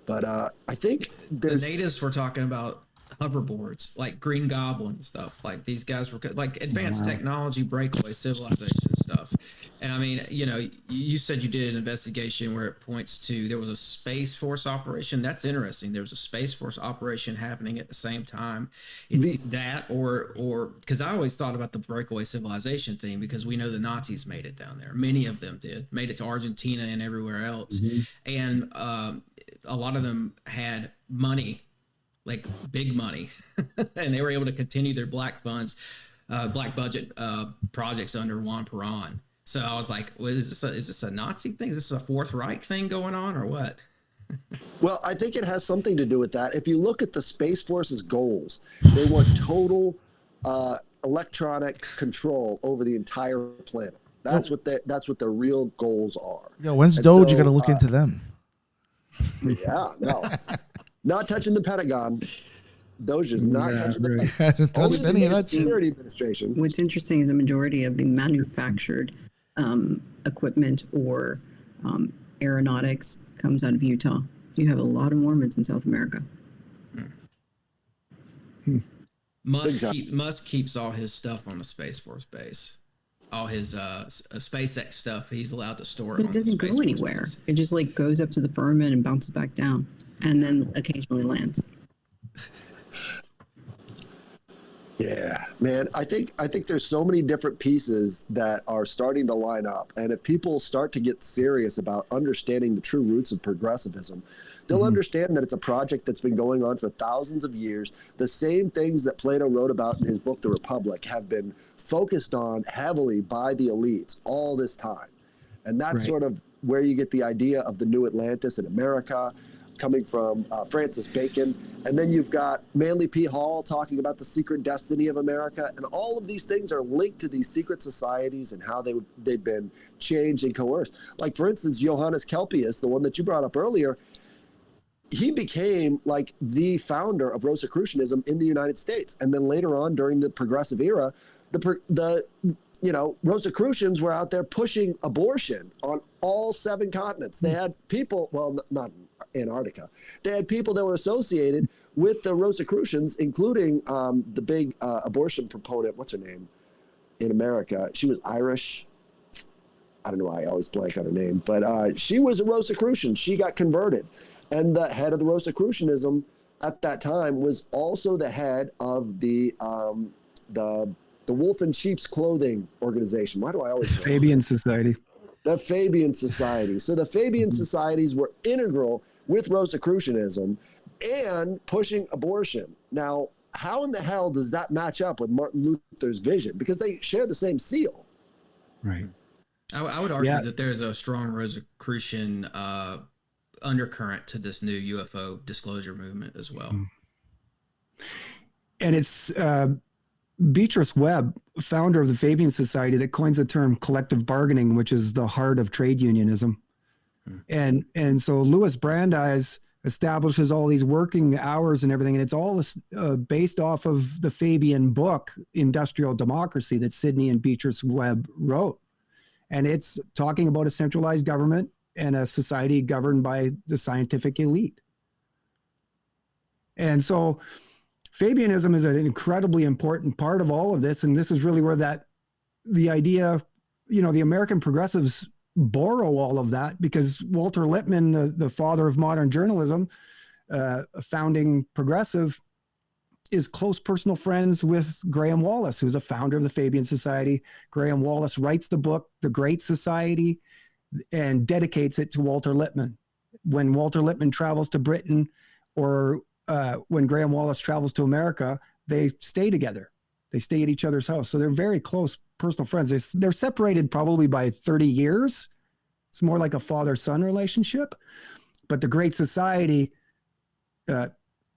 But I think The natives were talking about hoverboards, like Green Goblin stuff. Like these guys were like advanced technology, breakaway civilization stuff. And I mean, you said you did an investigation where it points to there was a Space Force operation. That's interesting. There was a Space Force operation happening at the same time. It's that or because I always thought about the breakaway civilization thing, because we know the Nazis made it down there. Many of them made it to Argentina and everywhere else. Mm-hmm. And a lot of them had money, like big money, and they were able to continue their black budget projects under Juan Perón. So I was like, well, is this a Nazi thing? Is this a Fourth Reich thing going on, or what? Well, I think it has something to do with that. If you look at the Space Force's goals, they want total electronic control over the entire planet. That's what their real goals are. Yo, when's Doge? You got to look into them. Yeah, no, not touching the Pentagon. Those just not Yeah, touching the right. Don't only touch the any of Social that shit. Security Administration. What's interesting is a majority of the manufactured equipment or aeronautics comes out of Utah. You have a lot of Mormons in South America. Big time. Musk keeps all his stuff on the Space Force base. All his SpaceX stuff, he's allowed to store it. But on it doesn't the Space go Force anywhere. base. It just like goes up to the firmament and bounces back down, and then occasionally lands. Yeah, man. I think there's so many different pieces that are starting to line up, and if people start to get serious about understanding the true roots of progressivism, they'll understand that it's a project that's been going on for thousands of years. The same things that Plato wrote about in his book, The Republic, have been focused on heavily by the elites all this time. And that's Right. sort of where you get the idea of the new Atlantis in America, coming from Francis Bacon. And then you've got Manly P. Hall talking about the secret destiny of America. And all of these things are linked to these secret societies and how they've been changed and coerced. Like, for instance, Johannes Kelpius, the one that you brought up earlier, he became like the founder of Rosicrucianism in the United States. And then later on, during the progressive era, the Rosicrucians were out there pushing abortion on all 7 continents. They had people, well, not Antarctica. They had people that were associated with the Rosicrucians, including the big abortion proponent, what's her name, in America. She was Irish. I don't know why I always blank on her name, but she was a Rosicrucian. She got converted. And the head of the Rosicrucianism at that time was also the head of the Wolf in Sheep's Clothing organization. Why do I always Fabian Society. The Fabian Society. So the Fabian Societies were integral with Rosicrucianism and pushing abortion. Now, how in the hell does that match up with Martin Luther's vision? Because they share the same seal. Right. I would argue that there's a strong Rosicrucian undercurrent to this new UFO disclosure movement as well. And it's Beatrice Webb, founder of the Fabian Society, that coins the term collective bargaining, which is the heart of trade unionism. And so Louis Brandeis establishes all these working hours and everything, and it's all based off of the Fabian book, Industrial Democracy, that Sidney and Beatrice Webb wrote. And it's talking about a centralized government and a society governed by the scientific elite. And so Fabianism is an incredibly important part of all of this. And this is really where the idea, the American progressives borrow all of that, because Walter Lippmann, the father of modern journalism, a founding progressive, is close personal friends with Graham Wallas, who's a founder of the Fabian Society. Graham Wallas writes the book, The Great Society, and dedicates it to Walter Lippmann. When Walter Lippmann travels to Britain, or when Graham Wallas travels to America, they stay together. They stay at each other's house. So they're very close personal friends. They're separated probably by 30 years. It's more like a father-son relationship. But the Great Society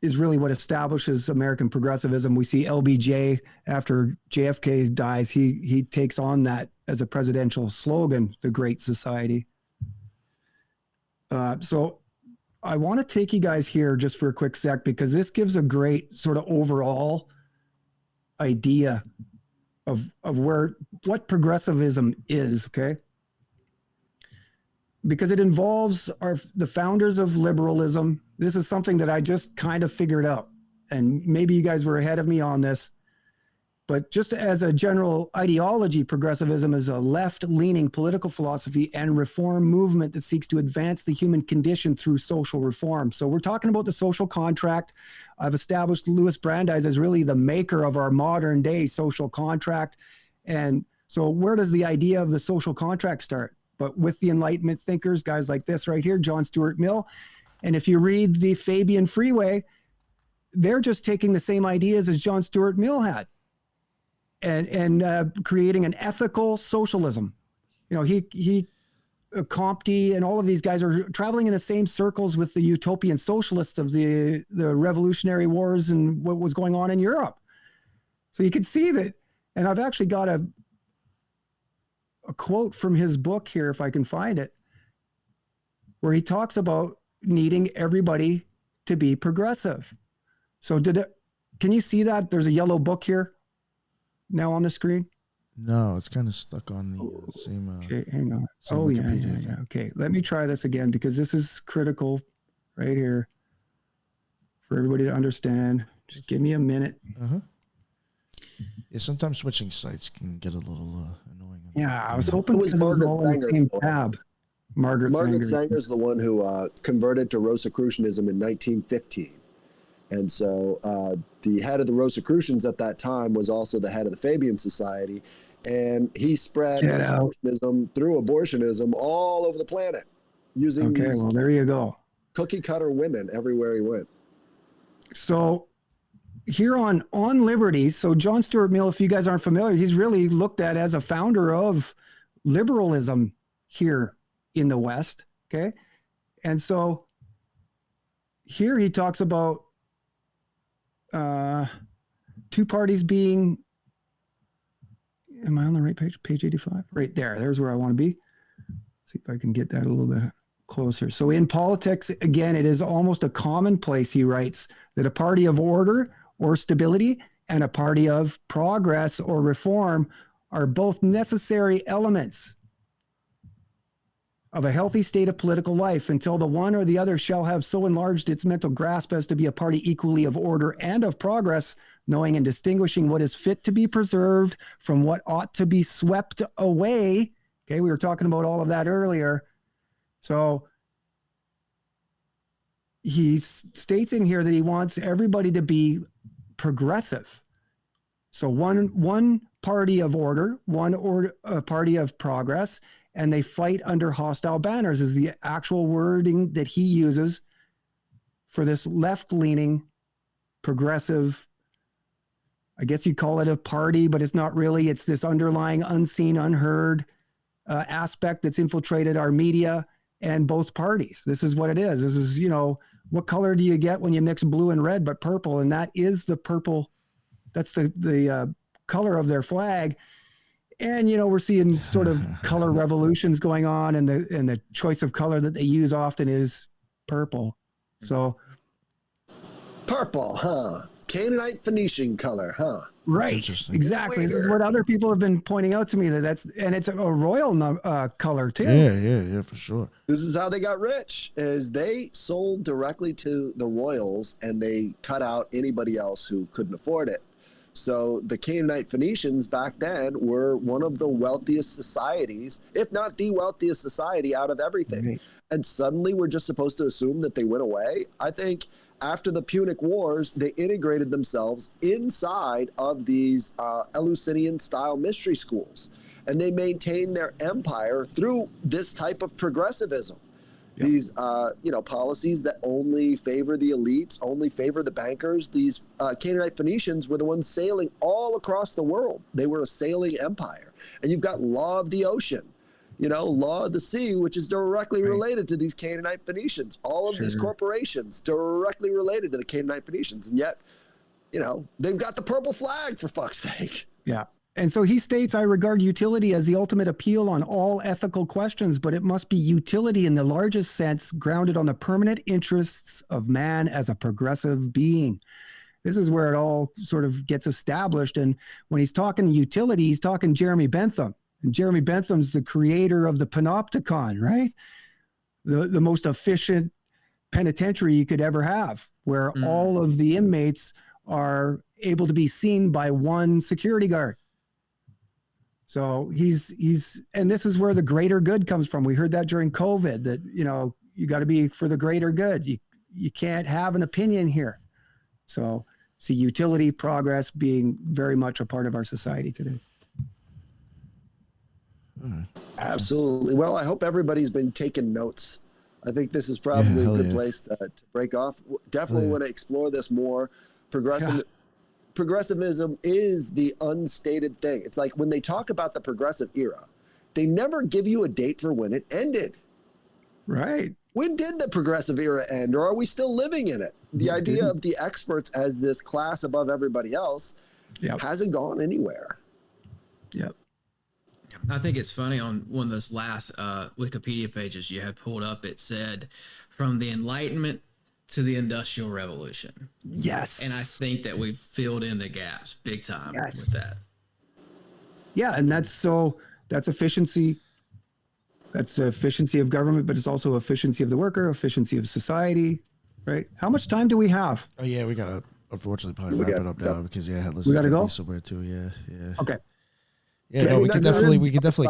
is really what establishes American progressivism. We see LBJ, after JFK dies, he takes on that as a presidential slogan, the Great Society. So I want to take you guys here just for a quick sec, because this gives a great sort of overall idea of what progressivism is, okay? Because it involves the founders of liberalism. This is something that I just kind of figured out, and maybe you guys were ahead of me on this. But just as a general ideology, progressivism is a left-leaning political philosophy and reform movement that seeks to advance the human condition through social reform. So we're talking about the social contract. I've established Louis Brandeis as really the maker of our modern day social contract. And so where does the idea of the social contract start? But with the Enlightenment thinkers, guys like this right here, John Stuart Mill. And if you read the Fabian Freeway, they're just taking the same ideas as John Stuart Mill had, and creating an ethical socialism. He Comte and all of these guys are traveling in the same circles with the utopian socialists of the revolutionary wars and what was going on in Europe. So you can see that. And I've actually got a quote from his book here, if I can find it, where he talks about needing everybody to be progressive. So can you see that? There's a yellow book here now on the screen. No, it's kind of stuck on the same. Okay, hang on. same Oh, yeah, Wikipedia yeah. thing. Okay, let me try this again because this is critical right here for everybody to understand. Just give me a minute. Uh-huh. Yeah, sometimes switching sites can get a little annoying. Yeah, I was hoping It was because it was Margaret all in the Sanger, same though. tab. Margaret Sanger. Sanger's the one who converted to Rosicrucianism in 1915. And so the head of the Rosicrucians at that time was also the head of the Fabian Society. And he spread Get out. Rosicrucianism through abortionism all over the planet using Okay, these well, there you go. cookie cutter women everywhere he went. So here on Liberty, so John Stuart Mill, if you guys aren't familiar, he's really looked at as a founder of liberalism here in the West. Okay. And so here he talks about two parties being, am I on the right page? Page 85? Right there. There's where I want to be. See if I can get that a little bit closer. So in politics, again, it is almost a commonplace, he writes, that a party of order or stability and a party of progress or reform are both necessary elements of a healthy state of political life until the one or the other shall have so enlarged its mental grasp as to be a party equally of order and of progress, knowing and distinguishing what is fit to be preserved from what ought to be swept away. Okay, we were talking about all of that earlier. So he states in here that he wants everybody to be progressive. So one party of order, a party of progress, and they fight under hostile banners is the actual wording that he uses for this left-leaning progressive, I guess you call it a party, but it's not really. It's this underlying unseen, unheard aspect that's infiltrated our media and both parties. This is what it is. This is, what color do you get when you mix blue and red but purple? And that is the purple. That's the color of their flag. And, we're seeing sort of color revolutions going on, and the choice of color that they use often is purple. So Purple, huh? Canaanite Phoenician color, huh? right, exactly. This is what other people have been pointing out to me and it's a royal color too. Yeah, for sure. This is how they got rich, is they sold directly to the royals and they cut out anybody else who couldn't afford it. So the Canaanite Phoenicians back then were one of the wealthiest societies, if not the wealthiest society out of everything. Right. And suddenly we're just supposed to assume that they went away. I think after the Punic Wars, they integrated themselves inside of these Eleusinian-style mystery schools. And they maintained their empire through this type of progressivism. Yep. These, policies that only favor the elites, only favor the bankers. These Canaanite Phoenicians were the ones sailing all across the world. They were a sailing empire. And you've got law of the ocean, law of the sea, which is directly related to these Canaanite Phoenicians. All of these corporations directly related to the Canaanite Phoenicians. And yet, they've got the purple flag, for fuck's sake. Yeah. And so he states, I regard utility as the ultimate appeal on all ethical questions, but it must be utility in the largest sense, grounded on the permanent interests of man as a progressive being. This is where it all sort of gets established. And when he's talking utility, he's talking Jeremy Bentham. And Jeremy Bentham's the creator of the Panopticon, right? The most efficient penitentiary you could ever have, where all of the inmates are able to be seen by one security guard. So and this is where the greater good comes from. We heard that during COVID, that, you got to be for the greater good. You can't have an opinion here. So see utility, progress being very much a part of our society today. Absolutely. Well, I hope everybody's been taking notes. I think this is probably a good place to break off. Definitely want to explore this more. Progressivism is the unstated thing. It's like when they talk about the progressive era, they never give you a date for when it ended. Right. When did the progressive era end, or are we still living in it? The idea of the experts as this class above everybody else hasn't gone anywhere. Yep. I think it's funny, on one of those last Wikipedia pages you had pulled up, it said from the Enlightenment to the Industrial Revolution. Yes. And I think that we've filled in the gaps big time with that. Yeah, and that's efficiency. That's efficiency of government, but it's also efficiency of the worker, efficiency of society, right? How much time do we have? Oh yeah, we gotta unfortunately probably wrap it up now because Headless we is gotta gonna go be somewhere too. Yeah. Okay. Yeah, no, we could definitely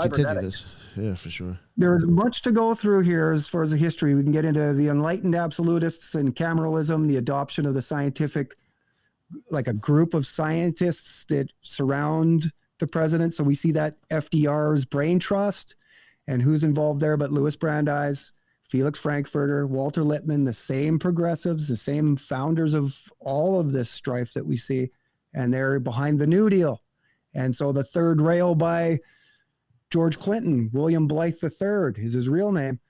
continue this. Yeah, for sure. There is much to go through here as far as the history. We can get into the enlightened absolutists and cameralism, the adoption of the scientific, like a group of scientists that surround the president. So we see that FDR's brain trust, and who's involved there but Louis Brandeis, Felix Frankfurter, Walter Lippmann, the same progressives, the same founders of all of this strife that we see, and they're behind the New Deal. And so the third rail by George Clinton, William Blythe III is his real name.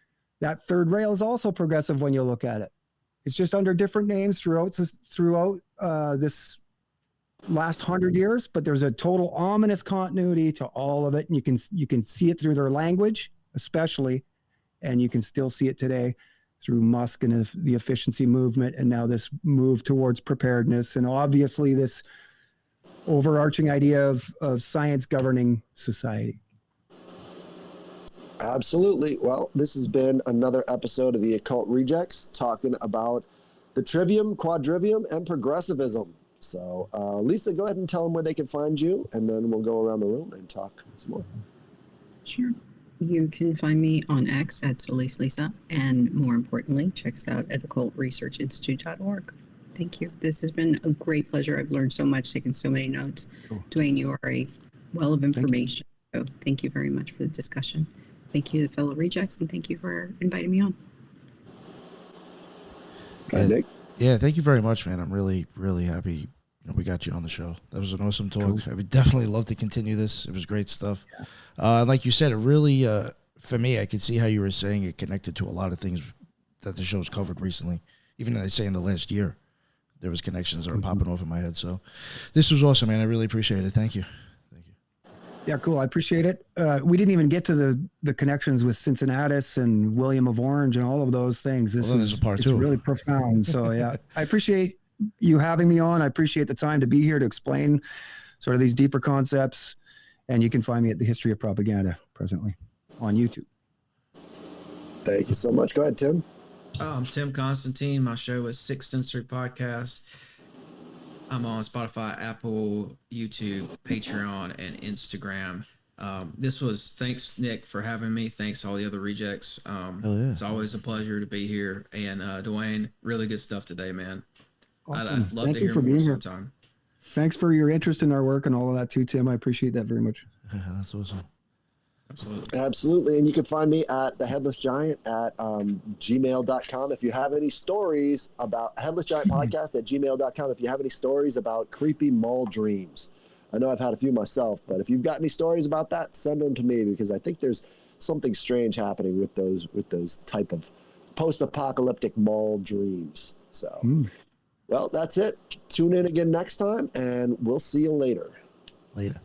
That third rail is also progressive when you look at it. It's just under different names throughout this last 100 years, but there's a total ominous continuity to all of it. And you can see it through their language, especially, and you can still see it today through Musk and the efficiency movement, and now this move towards preparedness, and obviously this overarching idea of science governing society. Absolutely. Well, this has been another episode of the Occult Rejects, talking about the Trivium, Quadrivium, and progressivism. So, Lisa, go ahead and tell them where they can find you, and then we'll go around the room and talk some more. Sure. You can find me on X at Solis Lisa, and more importantly, check us out at occultresearchinstitute.org. Thank you. This has been a great pleasure. I've learned so much, taken so many notes. Cool. Duane, you are a well of information. So thank you very much for the discussion. Thank you, fellow rejects, and thank you for inviting me on. Nick? Yeah, thank you very much, man. I'm really, really happy we got you on the show. That was an awesome talk. Cool. I would definitely love to continue this. It was great stuff. Yeah. Like you said, it really, for me, I could see how you were saying it connected to a lot of things that the show's covered recently. Even I say in the last year, there was connections that are popping off in my head. So this was awesome, man. I really appreciate it. Thank you. Yeah, cool. I appreciate it. We didn't even get to the connections with Cincinnatus and William of Orange and all of those things. This is a part two. Really profound. So yeah, I appreciate you having me on. I appreciate the time to be here to explain sort of these deeper concepts. And you can find me at The History of Propaganda presently on YouTube. Thank you so much. Go ahead, Tim. I'm Tim Constantine. My show is Sixth Sensory Podcast. I'm on Spotify, Apple, YouTube, Patreon, and Instagram. Thanks, Nick, for having me. Thanks, all the other rejects. It's always a pleasure to be here. And Duane, really good stuff today, man. Awesome. I'd love to hear more sometime. Thanks for your interest in our work and all of that too, Tim. I appreciate that very much. That's awesome. Absolutely. And you can find me at the Headless Giant at gmail.com. If you have any stories about Headless Giant Podcast at gmail.com, if you have any stories about creepy mall dreams. I know I've had a few myself, but if you've got any stories about that, send them to me, because I think there's something strange happening with those type of post-apocalyptic mall dreams. So, well, that's it. Tune in again next time, and we'll see you later. Later.